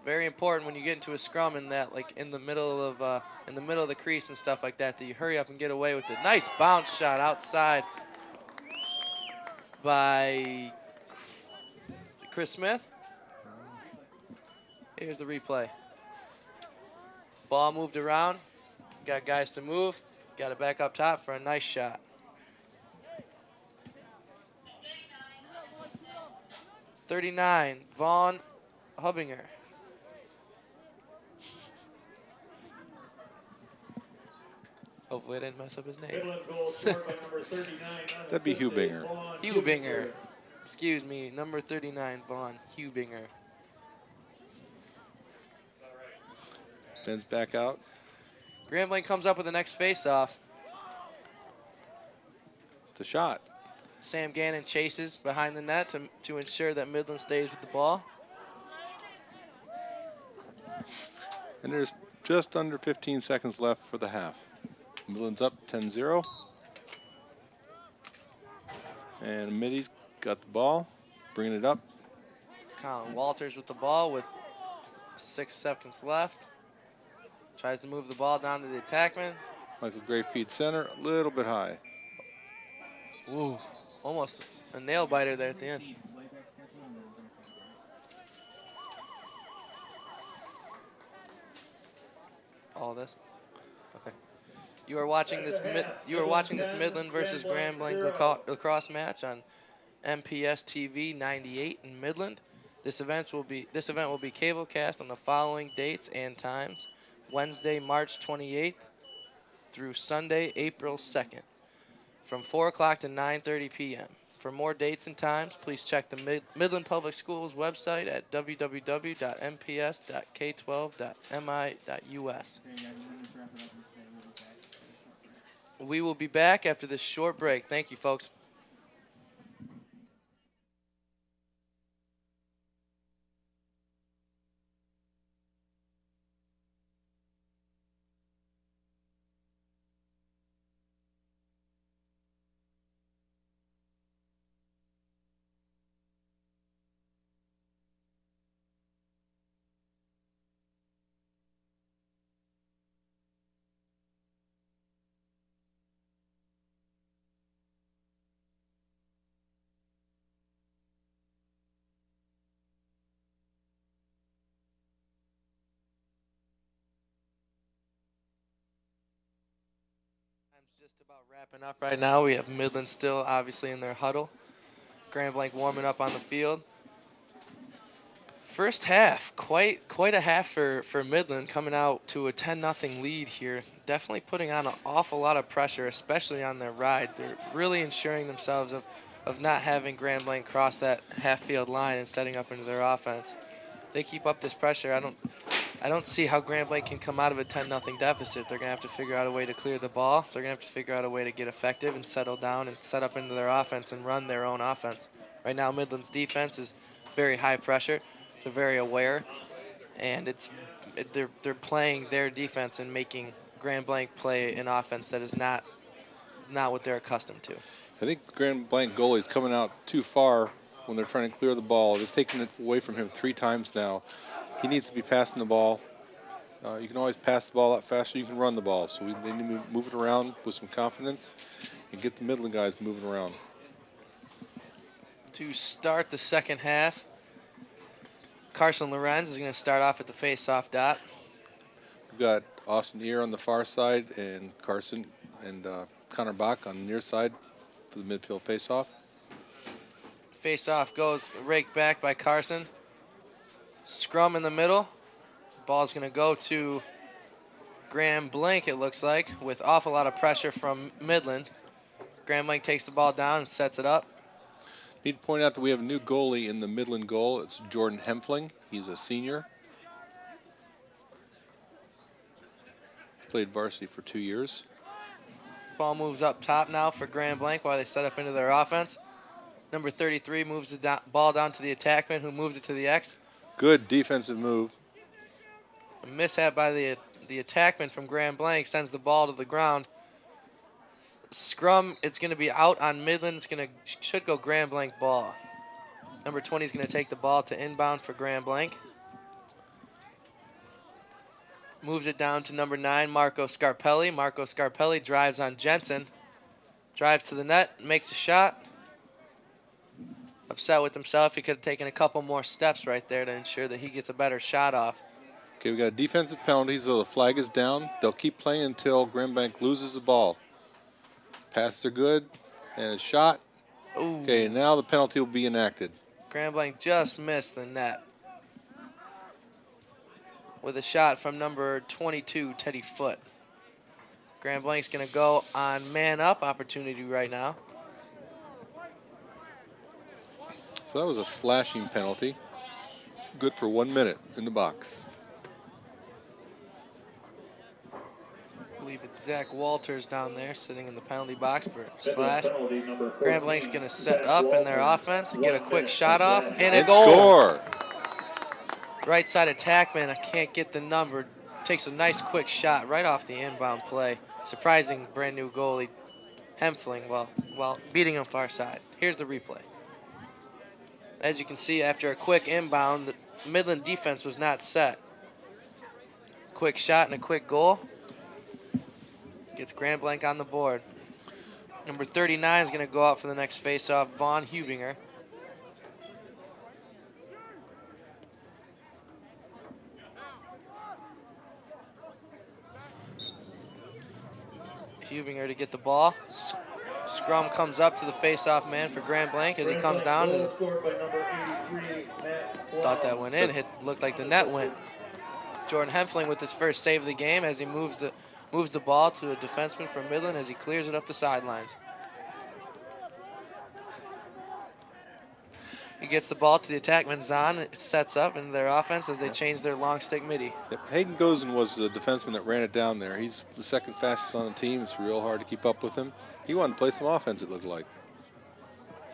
Very important when you get into a scrum in that, like in the middle of the crease and stuff like that, that you hurry up and get away with it. Nice bounce shot outside by Chris Smith. Here's the replay. Ball moved around. Got guys to move. Got it back up top for a nice shot. '39, Vaughn Hubbinger. Hopefully I didn't mess up his name. Midland goal scored by number 39. That'd be Hubinger. Hubinger. Excuse me, number 39, Vaughn Hubinger. Ben's back out. Grand Blanc comes up with the next face-off. The shot. Sam Gannon chases behind the net to ensure that Midland stays with the ball. And there's just under 15 seconds left for the half. Midland's up 10-0. And Middy's got the ball, bringing it up. Colin Walters with the ball with 6 seconds left. Tries to move the ball down to the attackman. Michael Gray feed center, a little bit high. Ooh, almost a nail biter there at the end. All this. Okay. You are watching this Midland versus Grand Blanc lacrosse match on MPS TV 98 in Midland. This event will be cablecast on the following dates and times: Wednesday, March 28th through Sunday, April 2nd, from 4 o'clock to 9:30 p.m. For more dates and times, please check the Midland Public Schools website at www.mps.k12.mi.us. We will be back after this short break. Thank you, folks. Just about wrapping up right now. We have Midland still obviously in their huddle. Grand Blanc warming up on the field. First half, quite a half for Midland, coming out to a 10-0 lead here. Definitely putting on an awful lot of pressure, especially on their ride. They're really ensuring themselves of not having Grand Blanc cross that half-field line and setting up into their offense. They keep up this pressure. I don't see how Grand Blanc can come out of a 10-0 deficit. They're going to have to figure out a way to clear the ball. They're going to have to figure out a way to get effective and settle down and set up into their offense and run their own offense. Right now, Midland's defense is very high pressure. They're very aware, and they're playing their defense and making Grand Blanc play an offense that is not what they're accustomed to. I think the Grand Blanc goalie is coming out too far when they're trying to clear the ball. They've taken it away from him 3 times now. He needs to be passing the ball. You can always pass the ball out faster. You can run the ball. So they need to move it around with some confidence and get the Midland guys moving around. To start the second half, Carson Lorenz is going to start off at the face-off dot. We've got Austin Ear on the far side and Carson and Connor Bach on the near side for the midfield face-off. Face-off goes raked back by Carson. Scrum in the middle. Ball's going to go to Grand Blanc, it looks like, with awful lot of pressure from Midland. Grand Blanc takes the ball down and sets it up. Need to point out that we have a new goalie in the Midland goal. It's Jordan Hempfling. He's a senior. Played varsity for 2 years. Ball moves up top now for Grand Blanc while they set up into their offense. Number 33 moves the ball down to the attackman, who moves it to the X. Good defensive move. A mishap by the attackman from Grand Blanc sends the ball to the ground. Scrum, it's going to be out on Midland. Should go Grand Blanc ball. Number 20 is going to take the ball to inbound for Grand Blanc. Moves it down to number 9, Marco Scarpelli. Marco Scarpelli drives on Jensen. Drives to the net, makes a shot. Upset with himself. He could have taken a couple more steps right there to ensure that he gets a better shot off. Okay, we got a defensive penalty, so the flag is down. They'll keep playing until Grand Blanc loses the ball. Passes are good, and a shot. Ooh. Okay, now the penalty will be enacted. Grand Blanc just missed the net with a shot from number 22, Teddy Foote. Grand Blanc's going to go on man-up opportunity right now. So that was a slashing penalty. Good for 1 minute in the box. I believe it's Zach Walters down there sitting in the penalty box for a slash. Grand Blanc's going to set up in their offense, get a quick shot off, and a goal. Score. Right side attackman, I can't get the number. takes a nice quick shot right off the inbound play. Surprising brand new goalie Hempfling while beating him far side. Here's the replay. As you can see, after a quick inbound, the Midland defense was not set. Quick shot and a quick goal. Gets Grand Blanc on the board. Number 39 is going to go out for the next faceoff, Vaughn Hubinger. Hubinger to get the ball. Scrum comes up to the face-off man for Grand Blanc as he comes down. Thought that went in. Looked like the net went. Jordan Hempfling with his first save of the game as he moves the ball to a defenseman from Midland as he clears it up the sidelines. He gets the ball to the attackman Zahn. It sets up in their offense as they change their long stick midi. Yep. Hayden Gozen was the defenseman that ran it down there. He's the second fastest on the team. It's real hard to keep up with him. He wanted to play some offense, it looked like.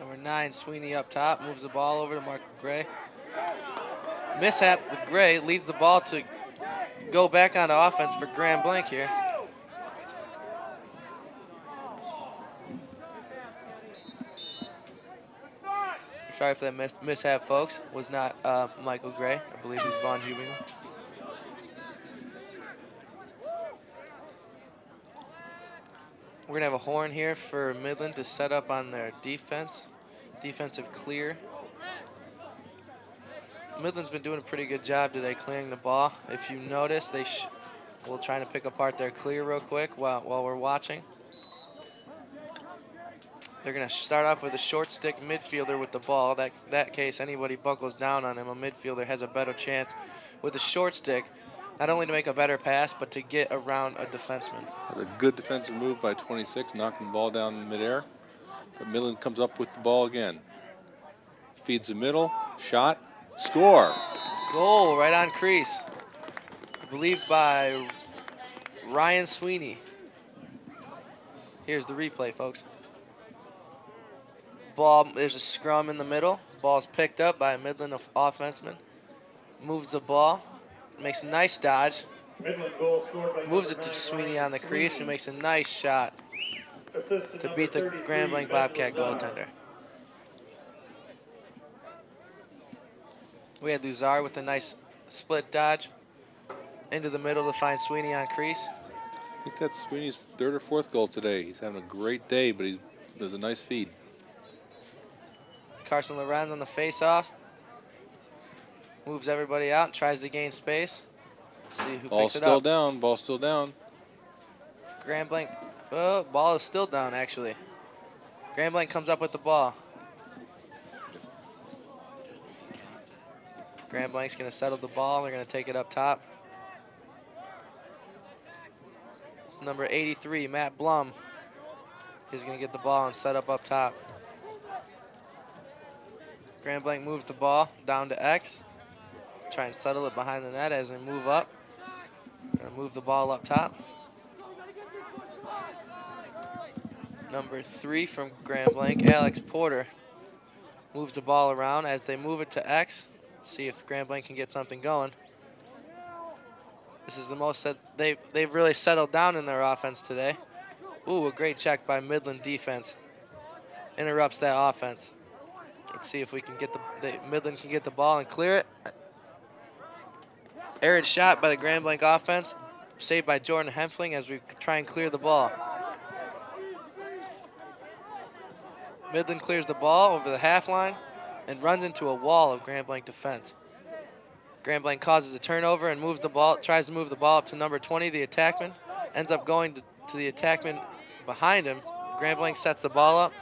Number 9, Sweeney up top, moves the ball over to Mark Gray. Mishap with Gray leads the ball to go back onto offense for Grand Blanc here. Sorry for that mishap, folks. Was not Michael Gray. I believe he's Vaughn Hubinger. We're going to have a horn here for Midland to set up on their defense. Defensive clear. Midland's been doing a pretty good job today clearing the ball. If you notice, we'll try to pick apart their clear real quick while we're watching. They're going to start off with a short stick midfielder with the ball. That case, anybody buckles down on him, a midfielder has a better chance with a short stick, not only to make a better pass, but to get around a defenseman. That's a good defensive move by 26, knocking the ball down in midair. But Midland comes up with the ball again. Feeds the middle, shot, score. Goal right on crease. I believe by Ryan Sweeney. Here's the replay, folks. Ball, there's a scrum in the middle. Ball's picked up by a Midland offenseman. Moves the ball, makes a nice dodge. Moves it to Sweeney on the crease and makes a nice shot to beat the Grand Blanc Bobcat goaltender. We had Luzar with a nice split dodge into the middle to find Sweeney on crease. I think that's Sweeney's third or fourth goal today. He's having a great day, but there's a nice feed. Carson Lorenz on the face-off. Moves everybody out, tries to gain space. Let's see who Ball's picks it still up. down, ball's still down. Grand Blanc, oh, ball is still down actually. Grand Blanc comes up with the ball. Grand Blanc's gonna settle the ball, they're gonna take it up top. Number 83, Matt Blum, is gonna get the ball and set up top. Grand Blanc moves the ball down to X. Try and settle it behind the net as they move up. Gonna move the ball up top. Number 3 from Grand Blanc, Alex Porter, moves the ball around as they move it to X. See if Grand Blanc can get something going. This is the most that they've really settled down in their offense today. Ooh, a great check by Midland defense. Interrupts that offense. Let's see if we can get Midland can get the ball and clear it. Errant shot by the Grand Blanc offense, saved by Jordan Hempfling as we try and clear the ball. Midland clears the ball over the half line and runs into a wall of Grand Blanc defense. Grand Blanc causes a turnover and moves the ball, tries to move the ball up to number 20, the attackman. Ends up going to the attackman behind him. Grand Blanc sets the ball up.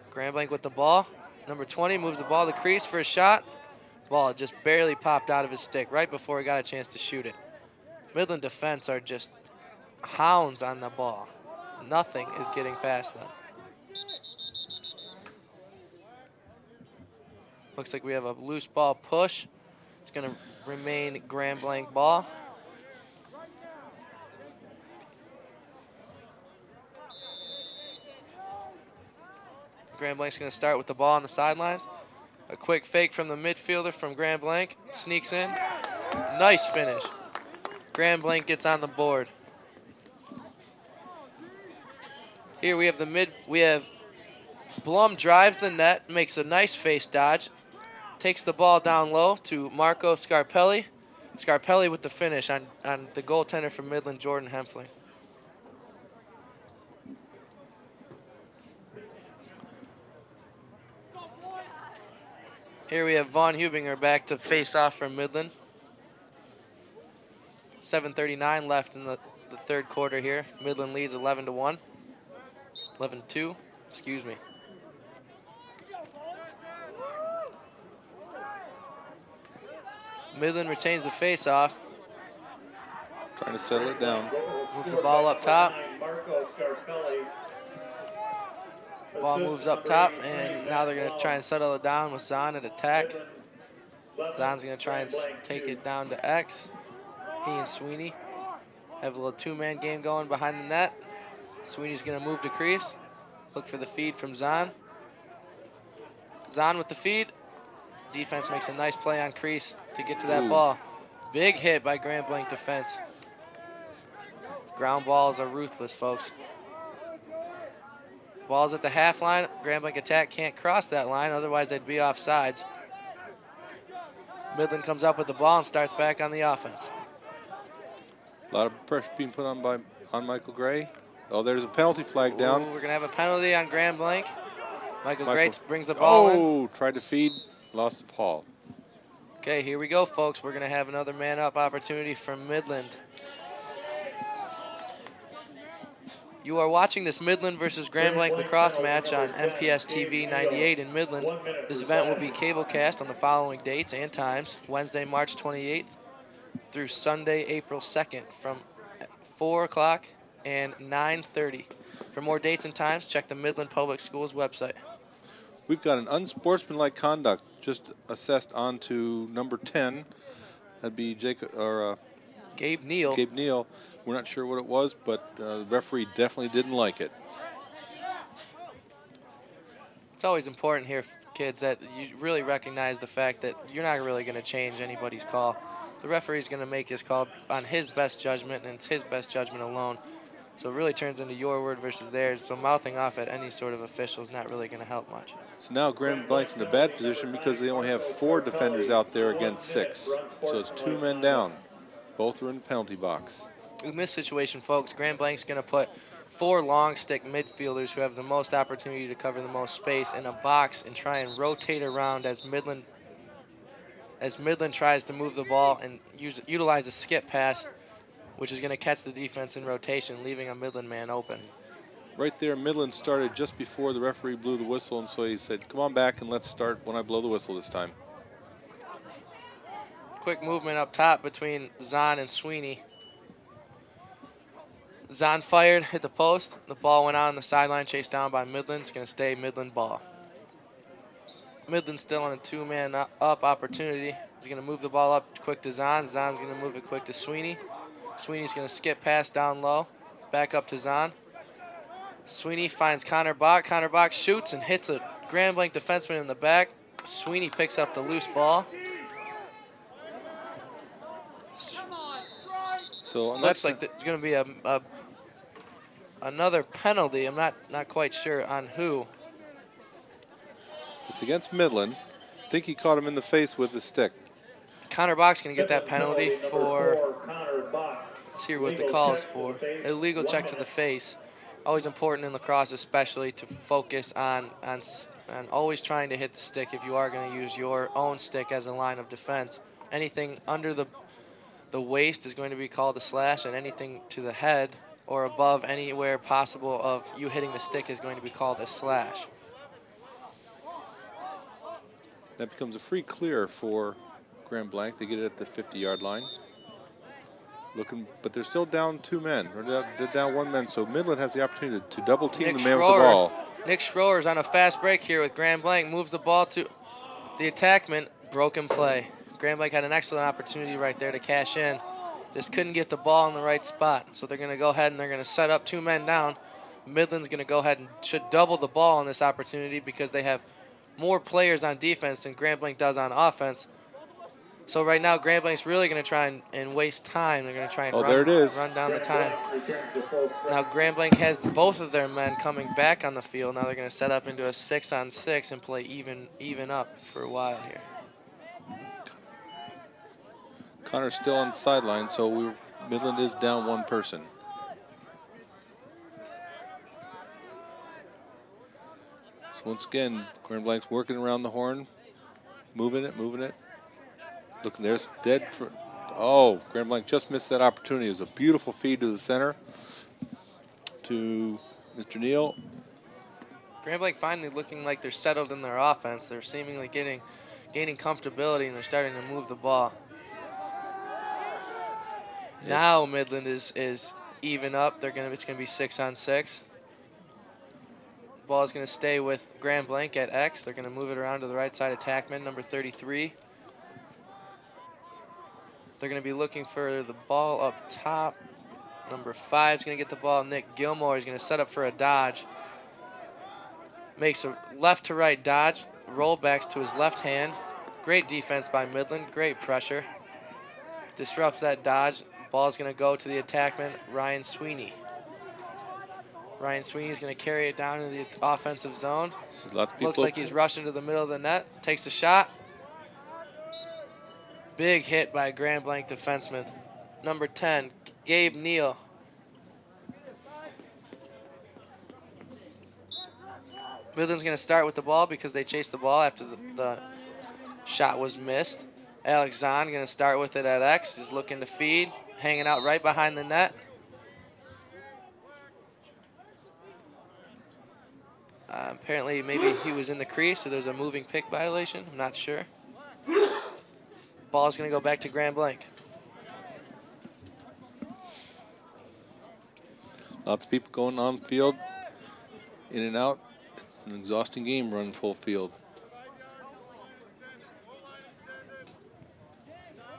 Grand Blanc with the ball. Number 20 moves the ball to the crease for a shot. Ball just barely popped out of his stick right before he got a chance to shoot it. Midland defense are just hounds on the ball. Nothing is getting past them. Looks like we have a loose ball push. It's going to remain Grand Blanc ball. Grand Blanc's going to start with the ball on the sidelines. A quick fake from the midfielder from Grand Blanc. Sneaks in. Nice finish. Grand Blanc gets on the board. Here we have Blum drives the net, makes a nice face dodge, takes the ball down low to Marco Scarpelli. Scarpelli with the finish on the goaltender from Midland, Jordan Hempfling. Here we have Vaughn Hubinger back to face off from Midland. 7:39 left in the third quarter here. Midland leads 11-1. 11-2, excuse me. Midland retains the face-off. Trying to settle it down. Moves the ball up top. Ball moves up top, and now they're going to try and settle it down with Zahn at attack. Zahn's going to try and take it down to X. He and Sweeney have a little two-man game going behind the net. Sweeney's going to move to crease. Look for the feed from Zahn. Zahn with the feed. Defense makes a nice play on crease to get to that ball. Big hit by Grand Blanc defense. Ground balls are ruthless, folks. Ball's at the half line. Grand Blanc attack can't cross that line, otherwise they'd be offsides. Midland comes up with the ball and starts back on the offense. A lot of pressure being put on Michael Gray. Oh, there's a penalty flag down. We're going to have a penalty on Grand Blanc. Michael Gray brings the ball in. Oh, tried to feed, lost the ball. Okay, here we go, folks. We're going to have another man-up opportunity from Midland. You are watching this Midland versus Grand Blanc lacrosse match on MPS TV 98 in Midland. This event will be cablecast on the following dates and times: Wednesday, March 28th through Sunday, April 2nd from 4 o'clock and 9:30. For more dates and times, check the Midland Public Schools website. We've got an unsportsmanlike conduct just assessed onto number 10. That'd be Gabe Neal. Gabe Neal. We're not sure what it was, but the referee definitely didn't like it. It's always important here, kids, that you really recognize the fact that you're not really going to change anybody's call. The referee's going to make his call on his best judgment, and it's his best judgment alone. So it really turns into your word versus theirs. So mouthing off at any sort of official is not really going to help much. So now Grand Blanc's in a bad position because they only have 4 defenders out there against 6. So it's 2 men down. Both are in the penalty box. In this situation, folks, Grand Blanc's going to put 4 long stick midfielders who have the most opportunity to cover the most space in a box and try and rotate around as Midland tries to move the ball and utilize a skip pass, which is going to catch the defense in rotation, leaving a Midland man open. Right there, Midland started just before the referee blew the whistle, and so he said, come on back and let's start when I blow the whistle this time. Quick movement up top between Zahn and Sweeney. Zahn fired, hit the post. The ball went out on the sideline, chased down by Midland. It's going to stay Midland ball. Midland still on a 2-man up opportunity. He's going to move the ball up quick to Zahn. Zahn's going to move it quick to Sweeney. Sweeney's going to skip pass down low, back up to Zahn. Sweeney finds Connor Bach. Connor Bach shoots and hits a Grand Blanc defenseman in the back. Sweeney picks up the loose ball. So looks like there's going to be another penalty. I'm not quite sure on who. It's against Midland. I think he caught him in the face with the stick. Connor Bach's going to get that penalty for, let's hear what the call is for. Illegal check to the face. Always important in lacrosse, especially to focus on always trying to hit the stick if you are going to use your own stick as a line of defense. Anything under the waist is going to be called a slash, and anything to the head or above anywhere possible of you hitting the stick is going to be called a slash. That becomes a free clear for Grand Blanc. They get it at the 50-yard line. But they're still down 2 men. They're down 1 man, so Midland has the opportunity to double team the man with the ball. Nick Schroer's on a fast break here with Grand Blanc. Moves the ball to the attackman. Broken play. Grand Blanc had an excellent opportunity right there to cash in. Just couldn't get the ball in the right spot. So they're going to go ahead and they're going to set up 2 men down. Midland's going to go ahead and should double the ball on this opportunity because they have more players on defense than Grand Blanc does on offense. So right now, Grand Blanc's really going to try and waste time. They're going to try and there it is. run down the Grand time. Blanc returns to full strength. Now Grand Blanc has both of their men coming back on the field. Now they're going to set up into a 6-on-6 and play even up for a while here. Connor's still on the sideline, so Midland is down one person. So once again, Grand Blanc's working around the horn, moving it. Looking, there's dead for. Oh, Grand Blanc just missed that opportunity. It was a beautiful feed to the center to Mr. Neal. Grand Blanc finally looking like they're settled in their offense. They're seemingly gaining comfortability, and they're starting to move the ball. Now Midland is even up. It's gonna be 6-on-6. Ball is gonna stay with Grand Blanc at X. They're gonna move it around to the right side attackman, number 33. They're gonna be looking for the ball up top. Number 5 is gonna get the ball. Nick Gilmore is gonna set up for a dodge. Makes a left to right dodge, rollbacks to his left hand. Great defense by Midland, great pressure. Disrupts that dodge. Ball's gonna go to the attackman, Ryan Sweeney. Ryan Sweeney's gonna carry it down into the offensive zone. Looks like he's rushing to the middle of the net, takes a shot. Big hit by Grand Blanc defenseman. Number 10, Gabe Neal. Midland's going to start with the ball because they chased the ball after the shot was missed. Alex Zahn going to start with it at X. He's looking to feed, hanging out right behind the net. Apparently, maybe he was in the crease, so there's a moving pick violation. I'm not sure. Ball's going to go back to Grand Blanc. Lots of people going on the field, in and out. It's an exhausting game running full field.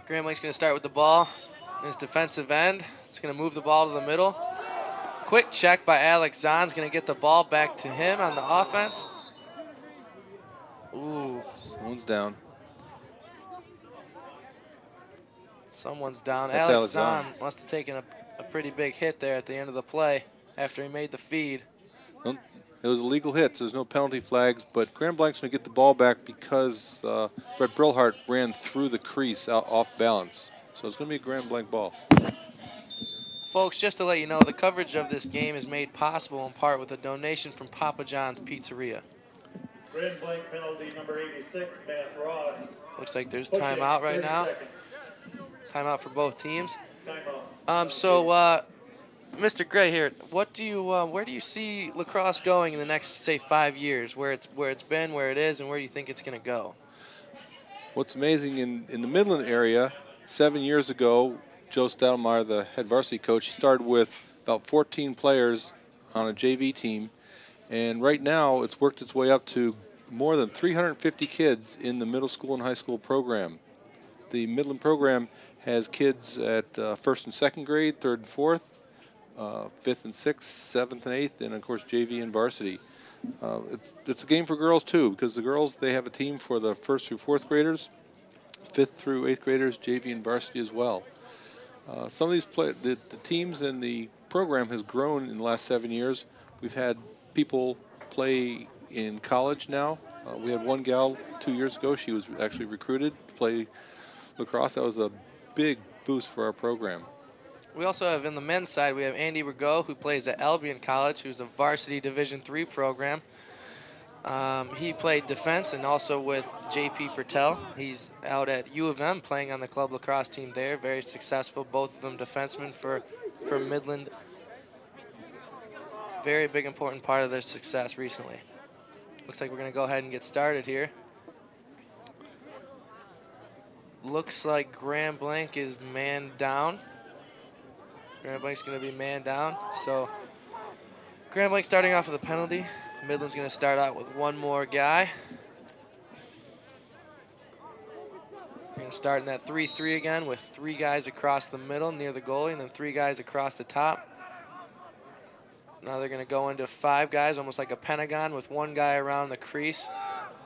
Grand Blanc's going to start with the ball. His defensive end. It's going to move the ball to the middle. Quick check by Alex Zahn's going to get the ball back to him on the offense. Ooh. Someone's down. Someone's down. That's Alex Zahn. Zahn must have taken a pretty big hit there at the end of the play after he made the feed. Well, it was a legal hit, so there's no penalty flags, but Grand Blanc's going to get the ball back because Brett Brillhart ran through the crease out off balance. So it's going to be a Grand Blanc ball. Folks, just to let you know, the coverage of this game is made possible in part with a donation from Papa John's Pizzeria. Grand Blanc penalty number 86, Matt Ross. Looks like there's timeout right now. Timeout for both teams. So, Mr. Gray here, where do you see lacrosse going in the next, say, 5 years? Where it's been, where it is, and where do you think it's going to go? What's amazing in the Midland area, 7 years ago, Joe Stoudemire, the head varsity coach, he started with about 14 players on a JV team, and right now it's worked its way up to more than 350 kids in the middle school and high school program. The Midland program has kids at first and second grade, third and fourth, fifth and sixth, seventh and eighth, and of course JV and varsity. It's a game for girls too, because the girls, they have a team for the first through fourth graders, fifth through eighth graders, JV and varsity as well. Some of these the teams in the program has grown in the last 7 years. We've had people play in college now. We had one gal 2 years ago. She was actually recruited to play lacrosse. That was a big boost for our program. We also have, in the men's side, we have Andy Rigo, who plays at Albion College, who's a varsity Division III program. He played defense and also with J.P. Pertel. He's out at U of M playing on the club lacrosse team there. Very successful, both of them defensemen for Midland. Very big, important part of their success recently. Looks like we're going to go ahead and get started here. Looks like Grand Blanc is man down. Grand Blanc's going to be man down. So Grand Blanc starting off with a penalty. Midland's going to start out with one more guy. We're going to start in that 3-3 again with 3 guys across the middle near the goalie and then 3 guys across the top. Now they're going to go into 5 guys, almost like a pentagon, with 1 guy around the crease,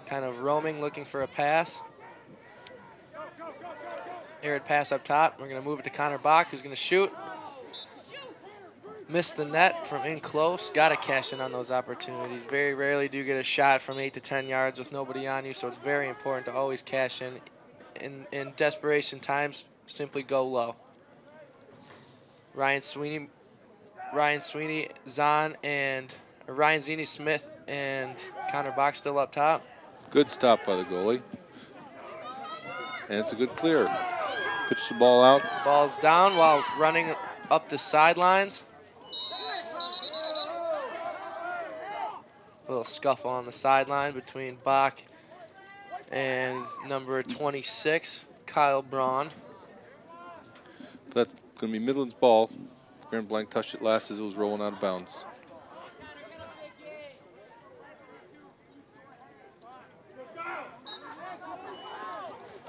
kind of roaming, looking for a pass. Arid pass up top. We're going to move it to Connor Bach, who's going to shoot. Missed the net from in close. Got to cash in on those opportunities. Very rarely do you get a shot from 8 to 10 yards with nobody on you, so it's very important to always cash in. In desperation times, simply go low. Ryan Sweeney, Zahn, and Ryan Zini Smith and Connor Bach still up top. Good stop by the goalie. And it's a good clear. Pitch the ball out. Ball's down while running up the sidelines. A little scuffle on the sideline between Bach and number 26, Kyle Braun. That's going to be Midland's ball. Grand Blanc touched it last as it was rolling out of bounds.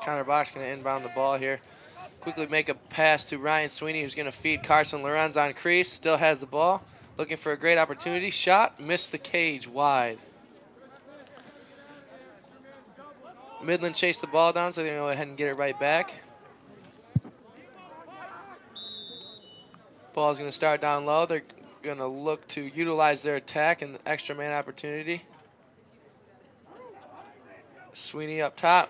Connor Bach's going to inbound the ball here. Quickly make a pass to Ryan Sweeney, who's going to feed Carson Lorenz on crease. Still has the ball. Looking for a great opportunity. Shot, missed the cage wide. Midland chased the ball down, so they're going to go ahead and get it right back. Ball's going to start down low. They're going to look to utilize their attack and the extra man opportunity. Sweeney up top.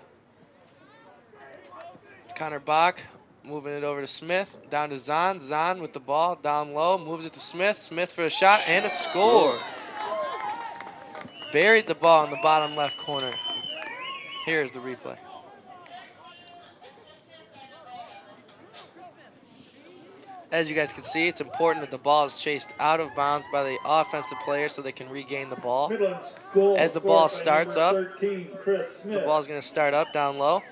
Connor Bach moving it over to Smith. Down to Zahn. Zahn with the ball down low. Moves it to Smith. Smith for a shot and a score. Buried the ball in the bottom left corner. Here's the replay. As you guys can see, it's important that the ball is chased out of bounds by the offensive player so they can regain the ball. As the ball starts up, the ball is going to start up down low.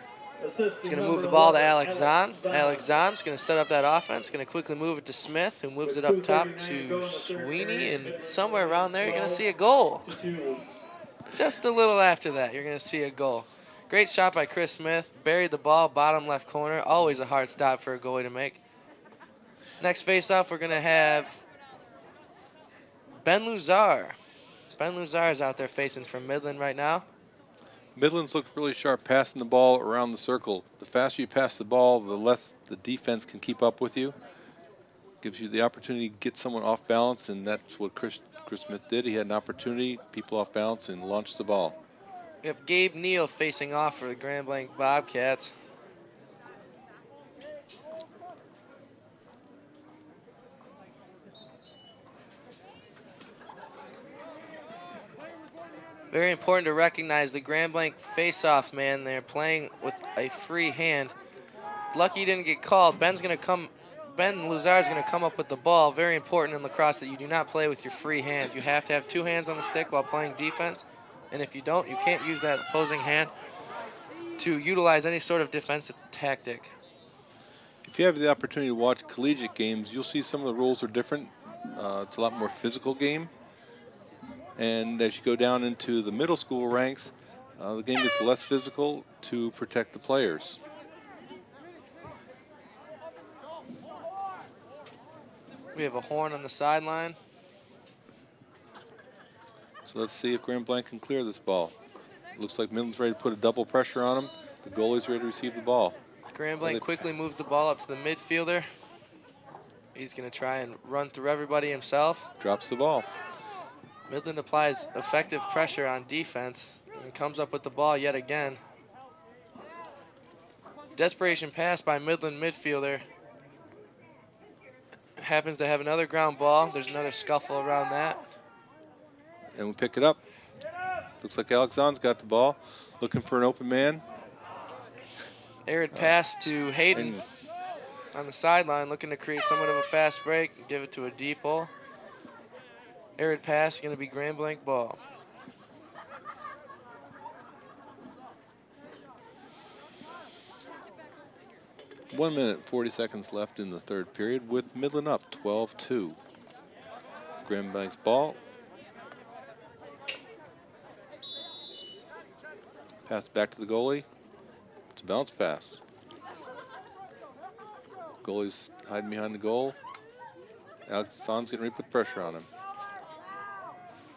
He's going to move the ball to Alex Zahn. Alex Zahn's going to set up that offense. Going to quickly move it to Smith, who moves it up top to Sweeney. And somewhere around there, you're going to see a goal. Just a little after that, you're going to see a goal. Great shot by Chris Smith. Buried the ball, bottom left corner. Always a hard stop for a goalie to make. Next face-off, we're going to have Ben Luzar. Ben Luzar is out there facing from Midland right now. Midland's looked really sharp passing the ball around the circle. The faster you pass the ball, the less the defense can keep up with you. Gives you the opportunity to get someone off balance, and that's what Chris Smith did. He had an opportunity, people off balance, and launched the ball. We have Gabe Neal facing off for the Grand Blanc Bobcats. Very important to recognize the Grand Blanc face-off man. They're playing with a free hand. Lucky he didn't get called. Ben Luzar is going to come up with the ball. Very important in lacrosse that you do not play with your free hand. You have to have two hands on the stick while playing defense. And if you don't, you can't use that opposing hand to utilize any sort of defensive tactic. If you have the opportunity to watch collegiate games, you'll see some of the rules are different. It's a lot more physical game. And as you go down into the middle school ranks, the game gets less physical to protect the players. We have a horn on the sideline. So let's see if Grand Blanc can clear this ball. Looks like Midland's ready to put a double pressure on him. The goalie's ready to receive the ball. Grand Blanc quickly moves the ball up to the midfielder. He's going to try and run through everybody himself. Drops the ball. Midland applies effective pressure on defense and comes up with the ball yet again. Desperation pass by Midland midfielder. Happens to have another ground ball. There's another scuffle around that. And we pick it up. Looks like Alex Zahn's got the ball. Looking for an open man. Arid pass to Hayden on the sideline, looking to create somewhat of a fast break and give it to a deep hole. Arid pass going to be Grand Blanc ball. One minute, 40 seconds left in the third period with Midland up 12-2. Grand Blanc's ball. Pass back to the goalie. It's a bounce pass. Goalie's hiding behind the goal. Alex Zahn's getting ready to put pressure on him.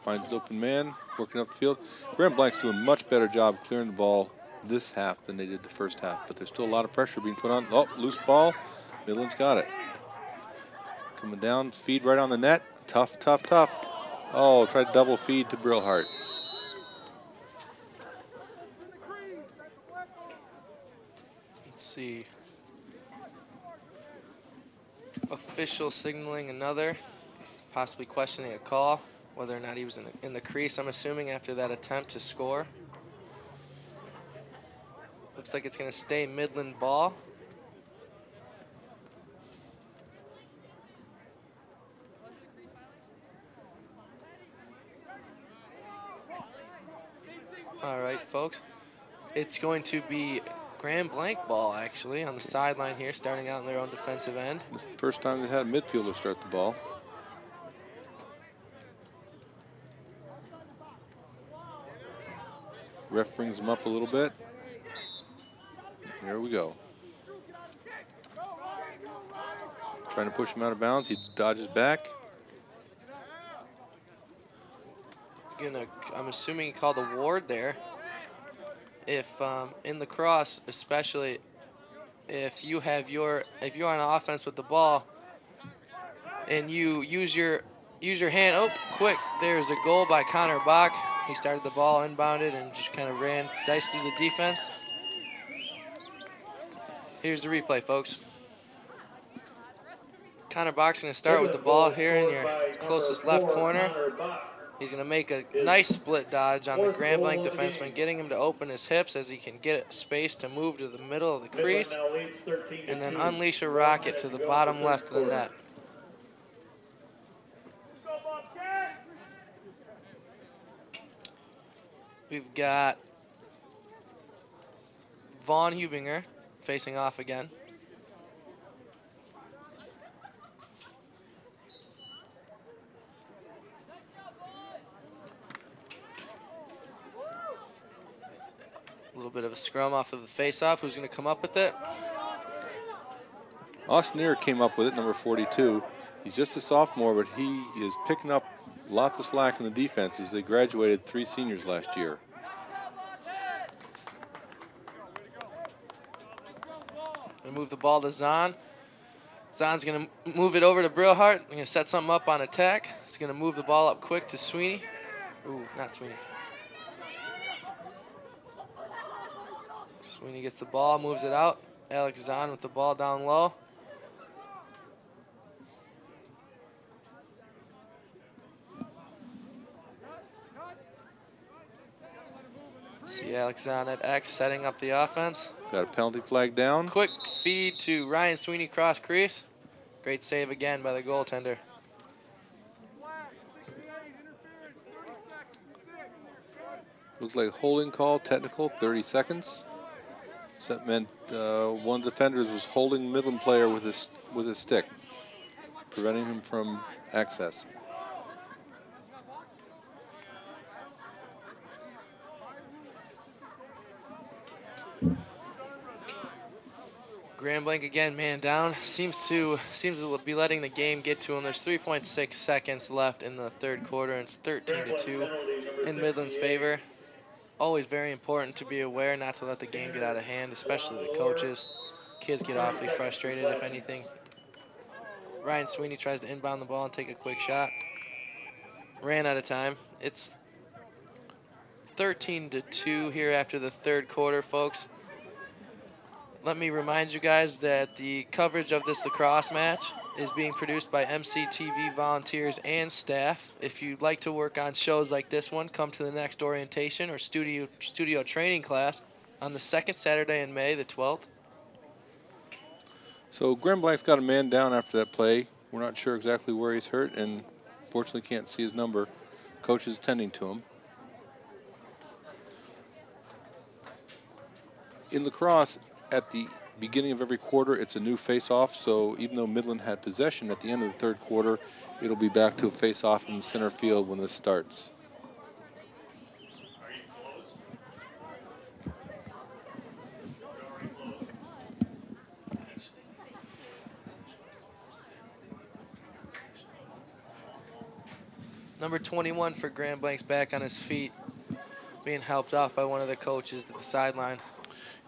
Finds the open man, working up the field. Grand Blanc's doing a much better job clearing the ball this half than they did the first half, but there's still a lot of pressure being put on. Oh, loose ball. Midland's got it. Coming down, feed right on the net. Tough, tough, tough. Oh, tried to double feed to Brillhart. Let's see. Official signaling another, possibly questioning a call, whether or not he was in the crease, I'm assuming, after that attempt to score. Looks like it's going to stay Midland ball. All right, folks. It's going to be Grand Blanc ball, actually, on the sideline here, starting out in their own defensive end. This is the first time they've had a midfielder start the ball. Ref brings him up a little bit. Here we go. Trying to push him out of bounds. He dodges back. It's gonna, I'm assuming he called a ward there. If in lacrosse, especially if you're on offense with the ball and you use your hand, oh, quick, there's a goal by Connor Bach. He started the ball inbounded and just kind of ran dice through the defense. Here's the replay, folks. Connor Bach's going to start with the ball here in your closest left corner. He's going to make a nice split dodge on the Grand Blanc defenseman, getting him to open his hips as he can get space to move to the middle of the crease, and then unleash a rocket to the bottom left of the net. We've got Vaughn Hubinger facing off again. A little bit of a scrum off of the face-off. Who's going to come up with it? Austin came up with it, number 42. He's just a sophomore, but he is picking up lots of slack in the defense as they graduated 3 seniors last year. Gonna move the ball to Zahn. Zahn's gonna move it over to Brillhart. He's gonna set something up on attack. He's gonna move the ball up quick to Sweeney. Ooh, not Sweeney. Sweeney gets the ball, moves it out. Alex Zahn with the ball down low. See Alex Zahn at X setting up the offense. Got a penalty flag down. Quick feed to Ryan Sweeney cross crease. Great save again by the goaltender. Looks like a holding call, technical, 30 seconds. So that meant one of the defenders was holding the Midland player with his stick, preventing him from access. Grand Blanc again, man down. Seems to be letting the game get to him. There's 3.6 seconds left in the third quarter, and it's 13-2 in Midland's favor. Always very important to be aware not to let the game get out of hand, especially the coaches. Kids get awfully frustrated, if anything. Ryan Sweeney tries to inbound the ball and take a quick shot. Ran out of time. It's 13-2 here after the third quarter, folks. Let me remind you guys that the coverage of this lacrosse match is being produced by MCTV volunteers and staff. If you'd like to work on shows like this one, come to the next orientation or studio training class on the second Saturday in May, the 12th. So Grand Blanc's got a man down after that play. We're not sure exactly where he's hurt, and fortunately can't see his number. Coach is tending to him. In lacrosse, at the beginning of every quarter, it's a new face-off. So even though Midland had possession at the end of the third quarter, it'll be back to a face-off in the center field when this starts. Number 21 for Grand Blanc's back on his feet. being helped off by one of the coaches at the sideline.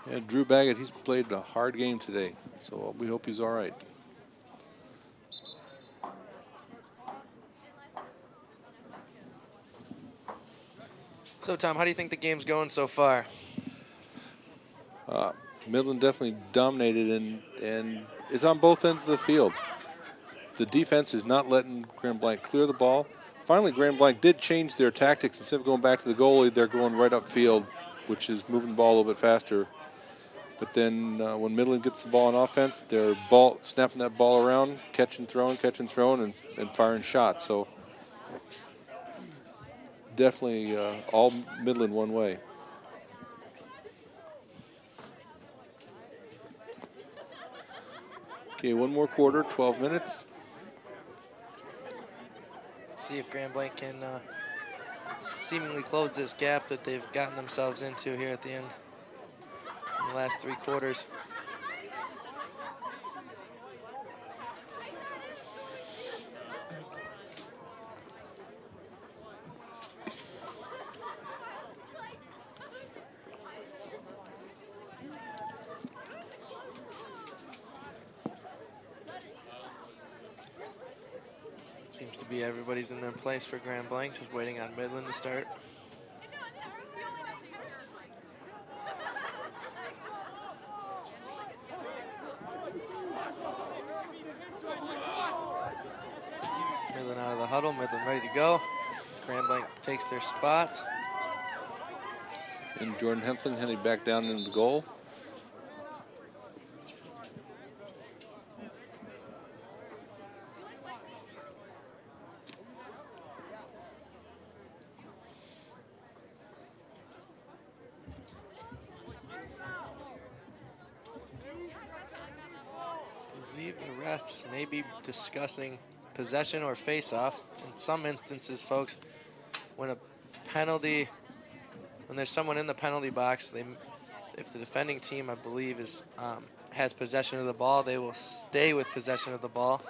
Yeah, Drew Baggett, he's played a hard game today, so we hope he's all right. So, Tom, how do you think the game's going so far? Midland definitely dominated, and it's on both ends of the field. The defense is not letting Grand Blanc clear the ball. Finally, Grand Blanc did change their tactics. Instead of going back to the goalie, they're going right upfield, which is moving the ball a little bit faster. But then when Midland gets the ball on offense, they're snapping that ball around, catch and throwing, and firing shots. So definitely all Midland one way. Okay, one more quarter, 12 minutes. See if Grand Blanc can seemingly close this gap that they've gotten themselves into here at the end in the last 3 quarters. Seems to be everybody's in their place for Grand Blanc, just waiting on Midland to start. Midland out of the huddle, Midland ready to go. Grand Blanc takes their spots. And Jordan Hempson heading back down into the goal. I believe the refs may be discussing possession or face-off. In some instances, folks, when there's someone in the penalty box, if the defending team, I believe, has possession of the ball, they will stay with possession of the ball.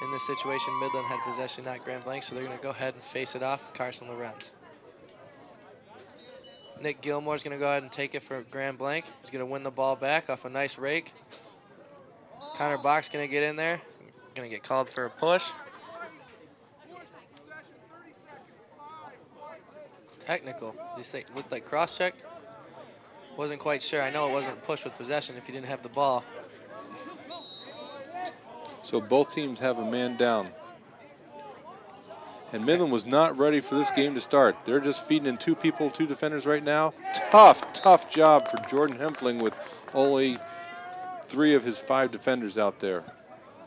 In this situation, Midland had possession, not Grand Blanc, so they're going to go ahead and face it off Carson Lorenz. Nick Gilmore's going to go ahead and take it for Grand Blanc. He's going to win the ball back off a nice rake. Connor Box going to get in there. Going to get called for a push. Technical. These things looked like cross-check. Wasn't quite sure. I know it wasn't push with possession if you didn't have the ball. So both teams have a man down. And Midland was not ready for this game to start. They're just feeding in 2 defenders right now. Tough job for Jordan Hempling with only 3 of his 5 defenders out there.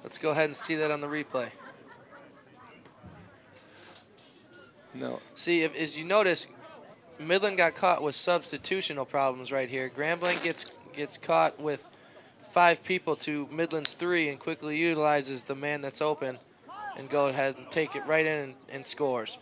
Let's go ahead and see that on the replay. No. See, as you notice, Midland got caught with substitutional problems right here. Grand Blanc gets caught with 5 people to Midland's 3 and quickly utilizes the man that's open and go ahead and take it right in and scores.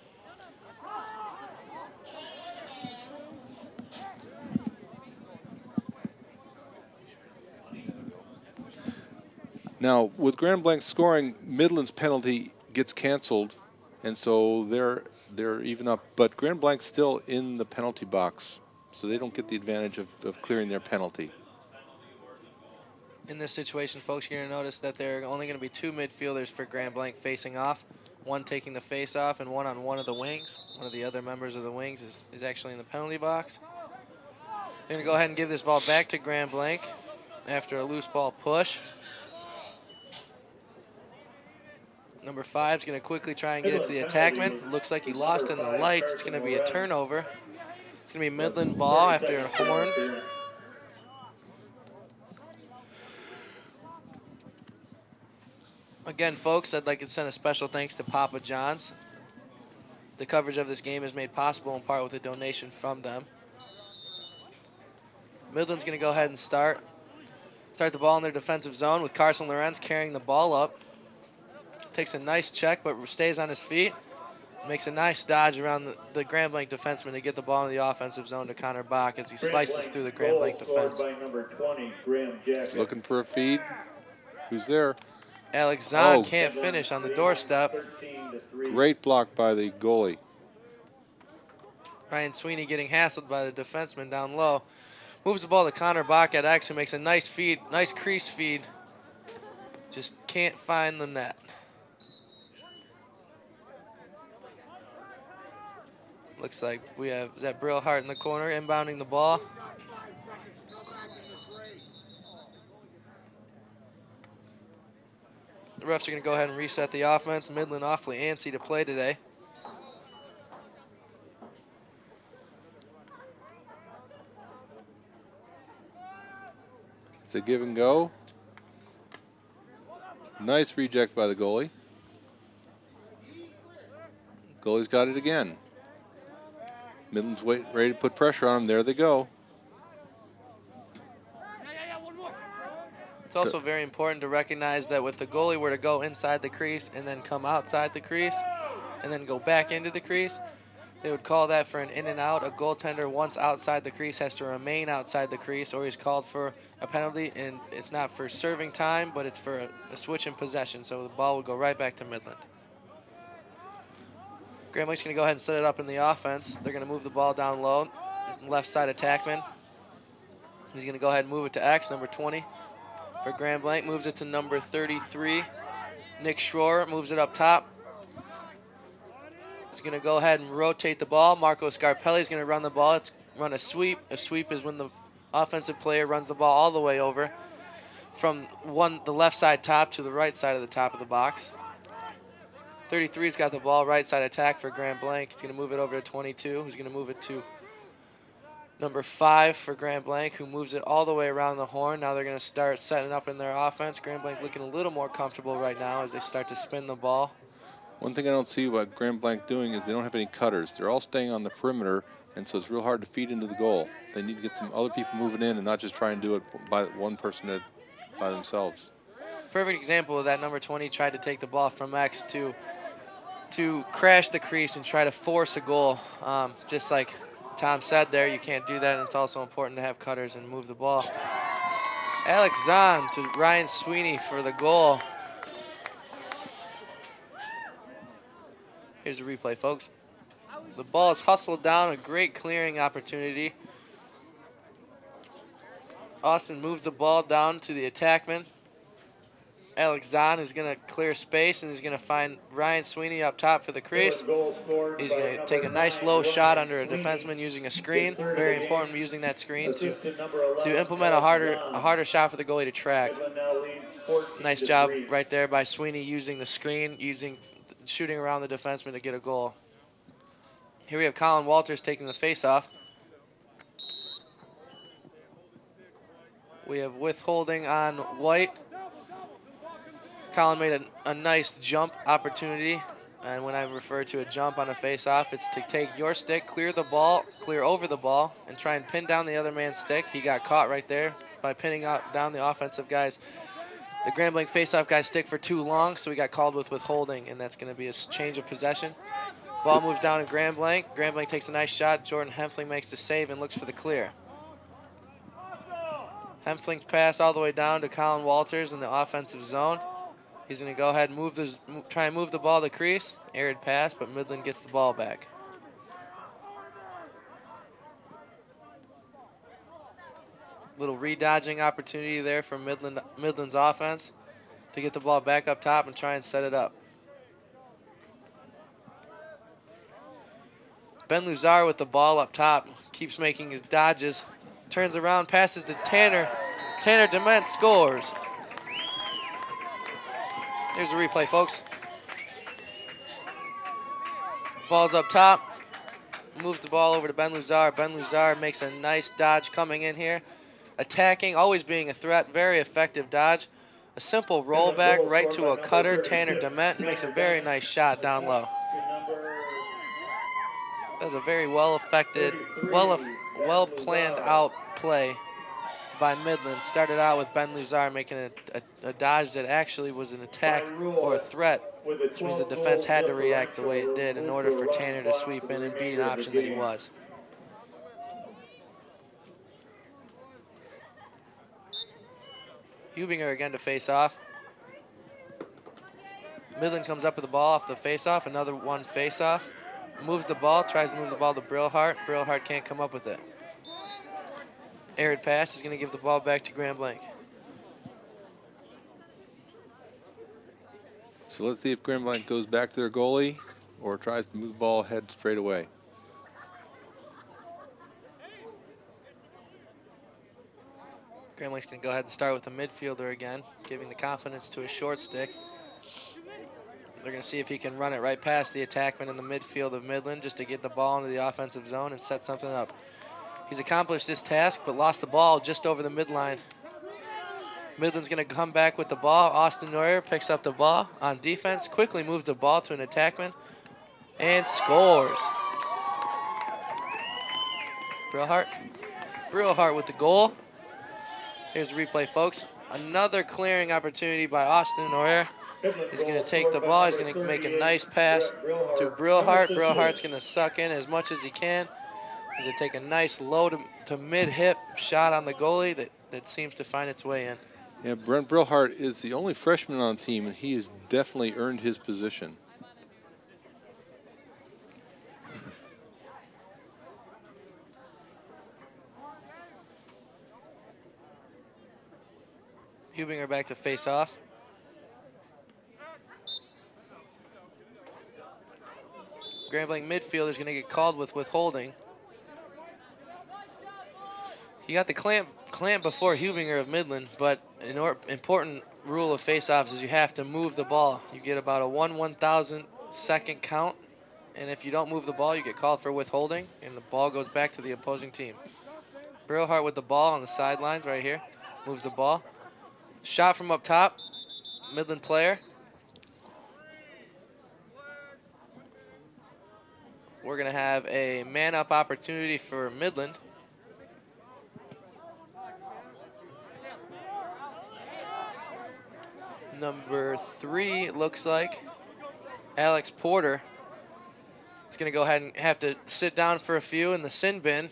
Now, with Grand Blanc scoring, Midland's penalty gets canceled, and so they're even up. But Grand Blanc's still in the penalty box, so they don't get the advantage of clearing their penalty. In this situation, folks, you're going to notice that there are only going to be 2 midfielders for Grand Blanc facing off, one taking the face off and one on one of the wings. One of the other members of the wings is actually in the penalty box. They're going to go ahead and give this ball back to Grand Blanc after a loose ball push. Number 5 is going to quickly try and get it to the attackman. Looks like he lost in the lights. It's going to be a turnover. It's going to be Midland ball after a horn. Again, folks, I'd like to send a special thanks to Papa John's. The coverage of this game is made possible in part with a donation from them. Midland's going to go ahead and start the ball in their defensive zone with Carson Lorenz carrying the ball up. Takes a nice check, but stays on his feet. Makes a nice dodge around the Grand Blanc defenseman to get the ball in the offensive zone to Connor Bach as he slices through the Grand Blanc defense. By number 20, Graham Jackson. Looking for a feed. Who's there? Alex Zahn can't finish on the doorstep. Great block by the goalie. Ryan Sweeney getting hassled by the defenseman down low. Moves the ball to Connor Bach at X, who makes a nice feed, nice crease feed. Just can't find the net. Looks like we have, is that Brillhart in the corner, inbounding the ball. The refs are going to go ahead and reset the offense. Midland awfully antsy to play today. It's a give and go. Nice reject by the goalie. Goalie's got it again. Midland's ready to put pressure on him. There they go. It's also very important to recognize that if the goalie were to go inside the crease and then come outside the crease and then go back into the crease, they would call that for an in and out. A goaltender once outside the crease has to remain outside the crease or he's called for a penalty, and it's not for serving time, but it's for a switch in possession, so the ball would go right back to Midland. Grand Blanc's going to go ahead and set it up in the offense. They're going to move the ball down low. Left side attackman. He's going to go ahead and move it to X, number 20. For Grand Blanc, moves it to number 33. Nick Schroer moves it up top. He's going to go ahead and rotate the ball. Marco Scarpelli is going to run the ball. It's run a sweep. A sweep is when the offensive player runs the ball all the way over from the left side top to the right side of the top of the box. 33's got the ball, right side attack for Grand Blanc. He's going to move it over to 22. He's going to move it to number 5 for Grand Blanc, who moves it all the way around the horn. Now they're going to start setting up in their offense. Grand Blanc looking a little more comfortable right now as they start to spin the ball. One thing I don't see what Grand Blanc doing is they don't have any cutters. They're all staying on the perimeter, and so it's real hard to feed into the goal. They need to get some other people moving in and not just try and do it by one person by themselves. Perfect example of that. Number 20 tried to take the ball from X to crash the crease and try to force a goal. Just like Tom said there, you can't do that, and it's also important to have cutters and move the ball. Alex Zahn to Ryan Sweeney for the goal. Here's a replay, folks. The ball is hustled down, a great clearing opportunity. Austin moves the ball down to the attackman. Alex Zahn is going to clear space and is going to find Ryan Sweeney up top for the crease. He's going to take a nice low shot under a defenseman using a screen. Very important using that screen to implement a harder shot for the goalie to track. Nice job right there by Sweeney using the screen, shooting around the defenseman to get a goal. Here we have Colin Walters taking the face-off. We have withholding on White. Colin made a nice jump opportunity, and when I refer to a jump on a face-off, it's to take your stick, clear the ball, clear over the ball, and try and pin down the other man's stick. He got caught right there by pinning down the offensive guy's, the Grand Blanc face-off guy's stick for too long, so he got called with withholding, and that's going to be a change of possession. Ball moves down to Grand Blanc. Grand Blanc takes a nice shot. Jordan Hempfling makes the save and looks for the clear. Hempfling's pass all the way down to Colin Walters in the offensive zone. He's going to go ahead and try and move the ball to the crease. Arid pass, but Midland gets the ball back. Little re-dodging opportunity there for Midland's offense to get the ball back up top and try and set it up. Ben Luzar with the ball up top, keeps making his dodges, turns around, passes to Tanner. Tanner Dement scores. Here's a replay, folks. Ball's up top. Moves the ball over to Ben Luzar. Ben Luzar makes a nice dodge coming in here. Attacking, always being a threat. Very effective dodge. A simple rollback right to a cutter. Tanner Dement makes a very nice shot down low. That was a very well-affected, well-planned out play by Midland. Started out with Ben Luzar making a dodge that actually was an attack or a threat, which means the defense had to react the way it did in order for Tanner to sweep in and be an option that he was. Hubinger again to face off. Midland comes up with the ball off the face-off, another one face-off. moves the ball, tries to move the ball to Brillhart. Brillhart can't come up with it. Arid pass is going to give the ball back to Grand Blanc. So let's see if Grand Blanc goes back to their goalie or tries to move the ball ahead straight away. Grand Blanc's going to go ahead and start with the midfielder again, giving the confidence to a short stick. They're going to see if he can run it right past the attackman in the midfield of Midland just to get the ball into the offensive zone and set something up. He's accomplished this task, but lost the ball just over the midline. Midland's going to come back with the ball. Austin Neuer picks up the ball on defense, quickly moves the ball to an attackman, and scores. Brillhart with the goal. Here's the replay, folks. Another clearing opportunity by Austin Neuer. He's going to take the ball. He's going to make a nice pass to Brillhart. Brillhart's going to suck in as much as he can. He's going to take a nice low to mid-hip shot on the goalie that seems to find its way in. Yeah, Brent Brillhart is the only freshman on the team, and he has definitely earned his position. Hubinger back to face off. Grand Blanc midfielder is going to get called with withholding. He got the clamp before Hubinger of Midland, but an important rule of face-offs is you have to move the ball. You get about a 1/1000 second count, and if you don't move the ball, you get called for withholding, and the ball goes back to the opposing team. Brillhart with the ball on the sidelines right here, moves the ball. Shot from up top, Midland player. We're going to have a man-up opportunity for Midland. Number 3, it looks like, Alex Porter, is going to go ahead and have to sit down for a few in the sin bin.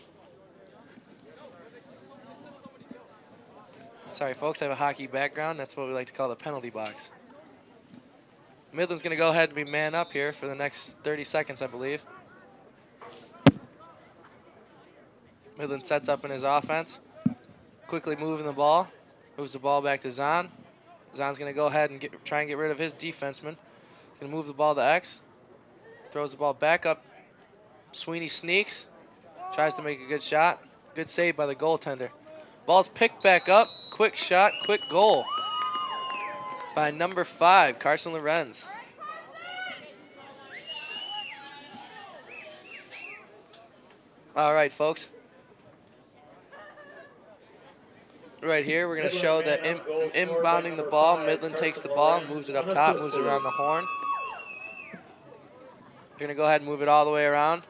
Sorry, folks, I have a hockey background. That's what we like to call the penalty box. Midland's going to go ahead and be man up here for the next 30 seconds, I believe. Midland sets up in his offense. Quickly moving the ball. Moves the ball back to Zahn. Zahn's going to go ahead and try and get rid of his defenseman. Going to move the ball to X. Throws the ball back up. Sweeney sneaks. Tries to make a good shot. Good save by the goaltender. Ball's picked back up. Quick shot, quick goal by number 5, Carson Lorenz. All right, folks. Right here, we're going to show that inbounding the ball, Midland takes the ball, moves it up top, moves it around the horn. They're going to go ahead and move it all the way around.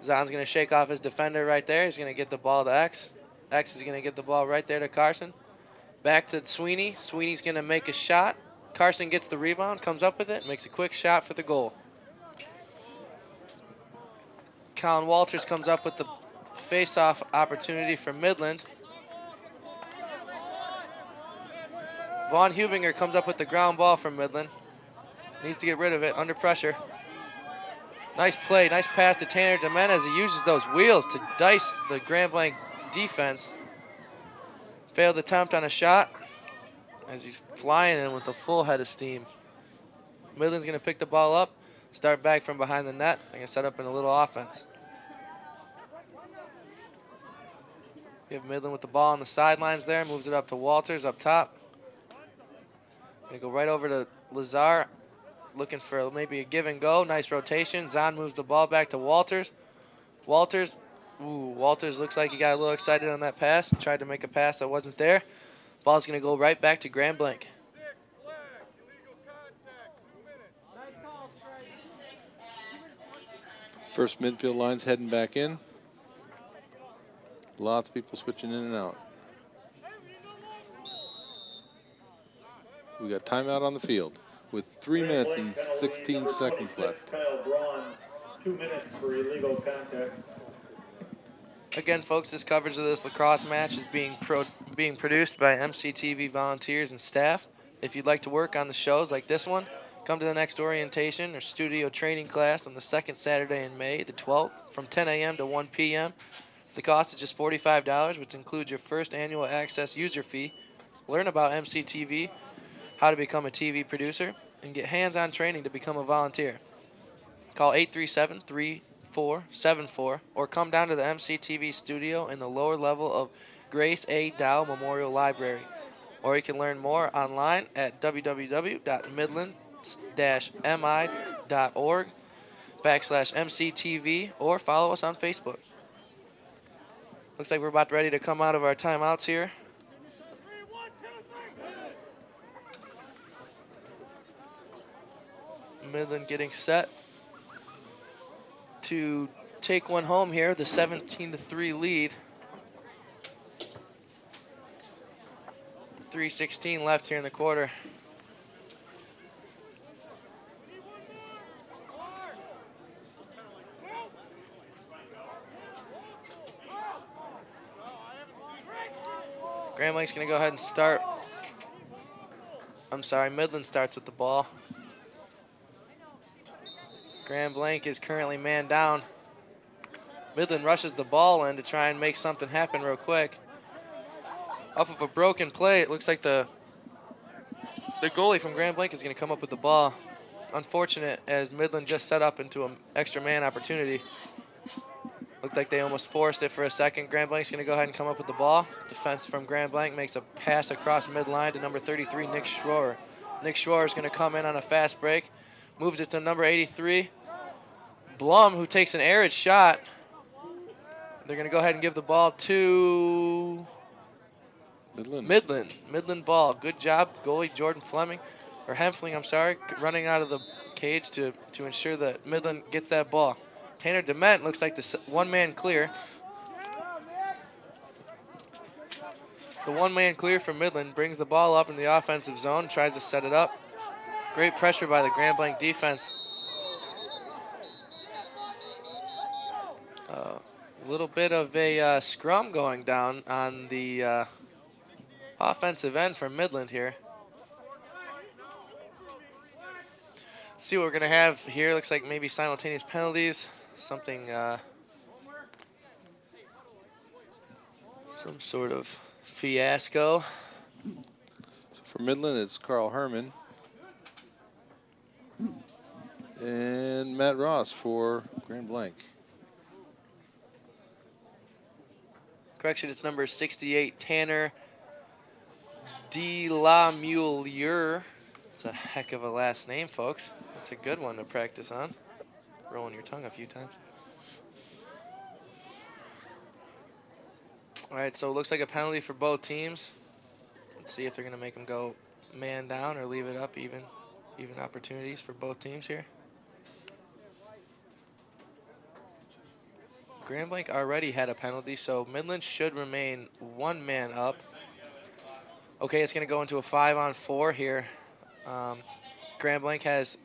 Zahn's going to shake off his defender right there. He's going to get the ball to X. X is going to get the ball right there to Carson. Back to Sweeney. Sweeney's going to make a shot. Carson gets the rebound, comes up with it, makes a quick shot for the goal. Colin Walters comes up with the face-off opportunity for Midland. Vaughn Hubinger comes up with the ground ball from Midland. Needs to get rid of it, under pressure. Nice play, nice pass to Tanner Jimenez. He uses those wheels to dice the Grand Blanc defense. Failed attempt on a shot as he's flying in with a full head of steam. Midland's going to pick the ball up, start back from behind the net. They're going to set up in a little offense. You have Midland with the ball on the sidelines there, moves it up to Walters up top. Going to go right over to Lazar. Looking for maybe a give and go. Nice rotation. Zahn moves the ball back to Walters. Walters looks like he got a little excited on that pass. Tried to make a pass that wasn't there. Ball's going to go right back to Grand Blanc. First midfield line's heading back in. Lots of people switching in and out. We got timeout on the field with 3 minutes and 16 seconds left. Kyle Braun, 2 minutes for illegal contact. Again, folks, this coverage of this lacrosse match is being produced by MCTV volunteers and staff. If you'd like to work on the shows like this one, come to the next orientation or studio training class on the second Saturday in May, the 12th, from 10 a.m. to 1 p.m. The cost is just $45, which includes your first annual access user fee. Learn about MCTV, how to become a TV producer, and get hands-on training to become a volunteer. Call 837-3474 or come down to the MCTV studio in the lower level of Grace A. Dow Memorial Library. Or you can learn more online at www.midlands-mi.org/MCTV or follow us on Facebook. Looks like we're about ready to come out of our timeouts here. Midland getting set to take one home here, the 17-3 lead. 3:16 left here in the quarter. Grand Blanc's going to go ahead and start. I'm sorry, Midland starts with the ball. Grand Blanc is currently man down. Midland rushes the ball in to try and make something happen real quick. Off of a broken play, it looks like the goalie from Grand Blanc is going to come up with the ball. Unfortunate, as Midland just set up into an extra man opportunity. Looked like they almost forced it for a second. Grand Blanc's going to go ahead and come up with the ball. Defense from Grand Blanc makes a pass across midline to number 33, Nick Schroer. Nick Schroer is going to come in on a fast break. Moves it to number 83, Blum, who takes an arid shot. They're going to go ahead and give the ball to Midland ball. Good job, goalie Jordan Fleming, or Hempfling, I'm sorry, running out of the cage to ensure that Midland gets that ball. Tanner Dement looks like the one-man clear. The one-man clear for Midland brings the ball up in the offensive zone, tries to set it up. Great pressure by the Grand Blanc defense. A little bit of a scrum going down on the offensive end for Midland here. See what we're going to have here. Looks like maybe simultaneous penalties. Something, some sort of fiasco. So for Midland, it's Carl Herman and Matt Ross for Grand Blanc. Correction, it's number 68, Tanner De La Mulier. It's a heck of a last name, folks. That's a good one to practice on. Rolling your tongue a few times. All right, so it looks like a penalty for both teams. Let's see if they're going to make them go man down or leave it up, even opportunities for both teams here. Grand Blanc already had a penalty, so Midland should remain one man up. Okay, it's going to go into a 5-on-4 here. Grand Blanc has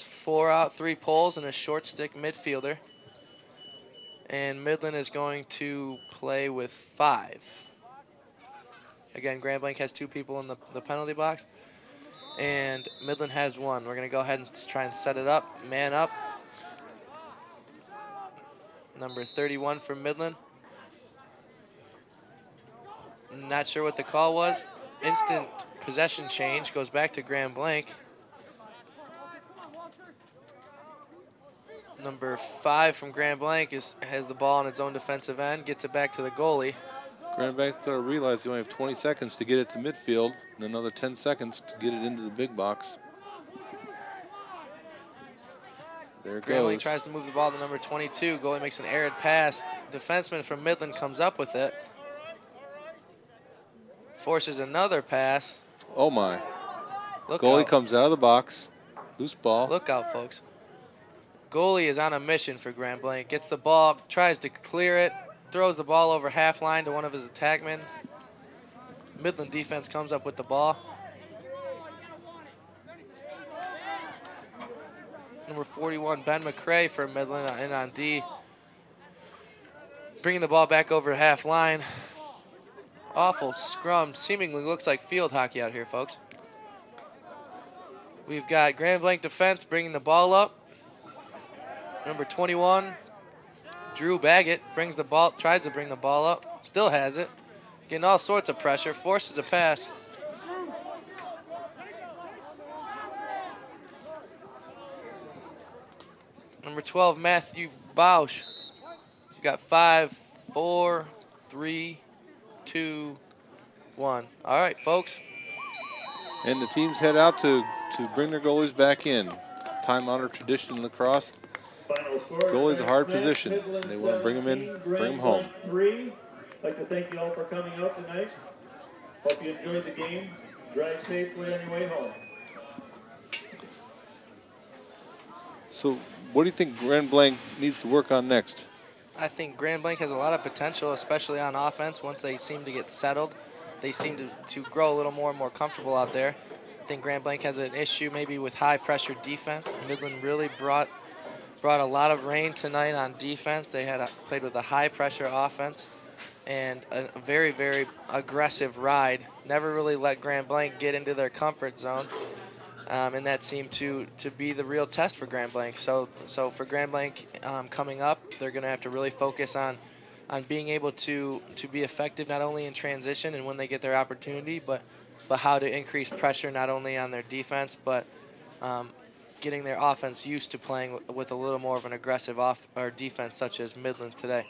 4 out, 3 poles, and a short stick midfielder. And Midland is going to play with 5. Again, Grand Blanc has 2 people in the penalty box, and Midland has 1. We're going to go ahead and try and set it up, man up. Number 31 for Midland. Not sure what the call was. Instant possession change goes back to Grand Blanc. Number 5 from Grand Blanc has the ball on its own defensive end, gets it back to the goalie. Grand Blanc realized they only have 20 seconds to get it to midfield and another 10 seconds to get it into the big box. There it Grand Blanc goes. tries to move the ball to number 22. Goalie makes an arid pass. Defenseman from Midland comes up with it. Forces another pass. Oh my. Look Goalie out. comes out of the box. Loose ball. Look out, folks. Goalie is on a mission for Grand Blanc. Gets the ball, tries to clear it, throws the ball over half line to one of his attackmen. Midland defense comes up with the ball. Number 41, Ben McCray for Midland in on D. Bringing the ball back over half line. Awful scrum. Seemingly looks like field hockey out here, folks. We've got Grand Blanc defense bringing the ball up. Number 21, Drew Baggett, brings the ball, tries to bring the ball up, still has it. Getting all sorts of pressure, forces a pass. Number 12, Matthew Bausch. We've got 5, 4, 3, 2, 1. All right, folks. And the teams head out to bring their goalies back in. Time-honored tradition in lacrosse. Goalie's a hard position. They want to bring them in, bring them home. 3. I'd like to thank you all for coming out tonight. Hope you enjoyed the game. Drive safely on your way home. So what do you think Grand Blanc needs to work on next? I think Grand Blanc has a lot of potential, especially on offense. Once they seem to get settled, they seem to grow a little more and more comfortable out there. I think Grand Blanc has an issue maybe with high-pressure defense. Midland really brought a lot of rain tonight on defense. They had played with a high-pressure offense and a very, very aggressive ride. Never really let Grand Blanc get into their comfort zone, and that seemed to be the real test for Grand Blanc. So for Grand Blanc coming up, they're going to have to really focus on being able to be effective not only in transition and when they get their opportunity, but how to increase pressure not only on their defense, but getting their offense used to playing with a little more of an aggressive defense, such as Midland today.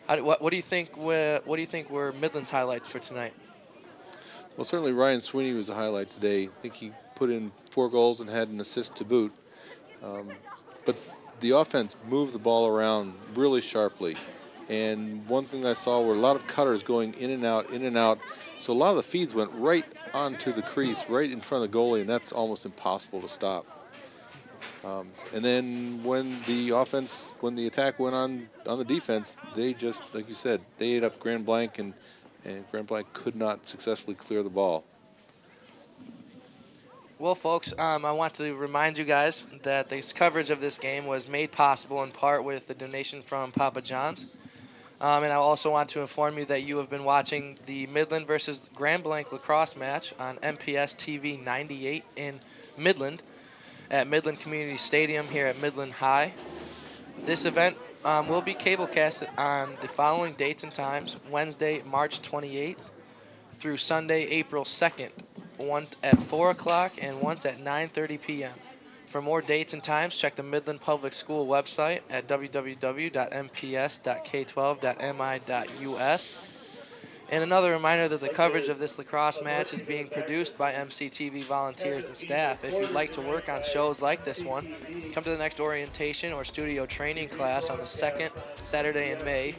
What do you think? What do you think were Midland's highlights for tonight? Well, certainly Ryan Sweeney was a highlight today. I think he put in 4 goals and had an assist to boot. But the offense moved the ball around really sharply. And one thing I saw were a lot of cutters going in and out. So a lot of the feeds went right onto the crease, right in front of the goalie, and that's almost impossible to stop. And then when the attack went on the defense, they just, like you said, they ate up Grand Blanc, and Grand Blanc could not successfully clear the ball. Well, folks, I want to remind you guys that this coverage of this game was made possible in part with a donation from Papa John's. And I also want to inform you that you have been watching the Midland versus Grand Blanc lacrosse match on MPS TV 98 in Midland at Midland Community Stadium here at Midland High. This event will be cablecasted on the following dates and times: Wednesday, March 28th through Sunday, April 2nd, one at 4 o'clock and once at 9:30 p.m. For more dates and times, check the Midland Public School website at www.mps.k12.mi.us. And another reminder that the coverage of this lacrosse match is being produced by MCTV volunteers and staff. If you'd like to work on shows like this one, come to the next orientation or studio training class on the second Saturday in May,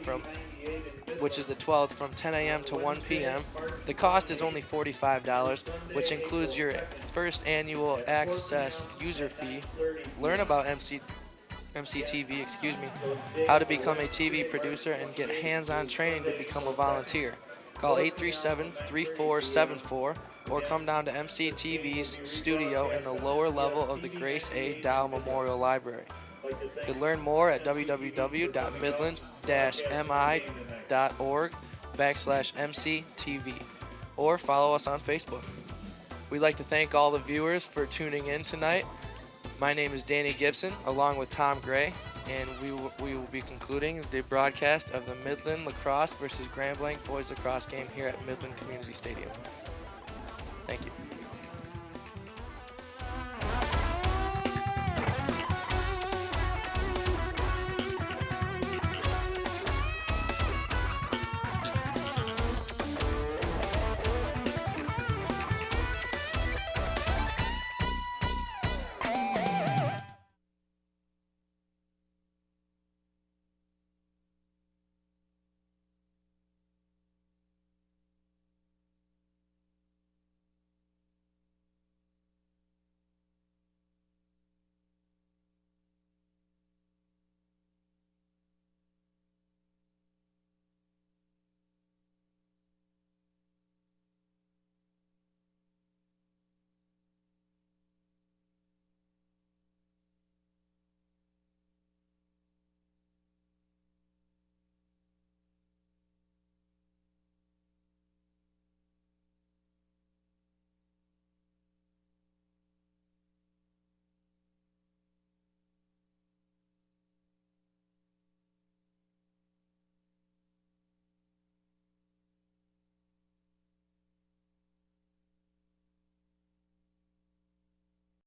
which is the 12th, from 10 a.m. to 1 p.m. The cost is only $45, which includes your first annual access user fee. Learn about MCTV, how to become a TV producer, and get hands-on training to become a volunteer. Call 837-3474 or come down to MCTV's studio in the lower level of the Grace A. Dow Memorial Library. You can learn more at www.midlands-mi.org/MCTV or follow us on Facebook. We'd like to thank all the viewers for tuning in tonight. My name is Danny Gibson, along with Tom Gray, and we will be concluding the broadcast of the Midland Lacrosse versus Grand Blanc boys lacrosse game here at Midland Community Stadium. Thank you.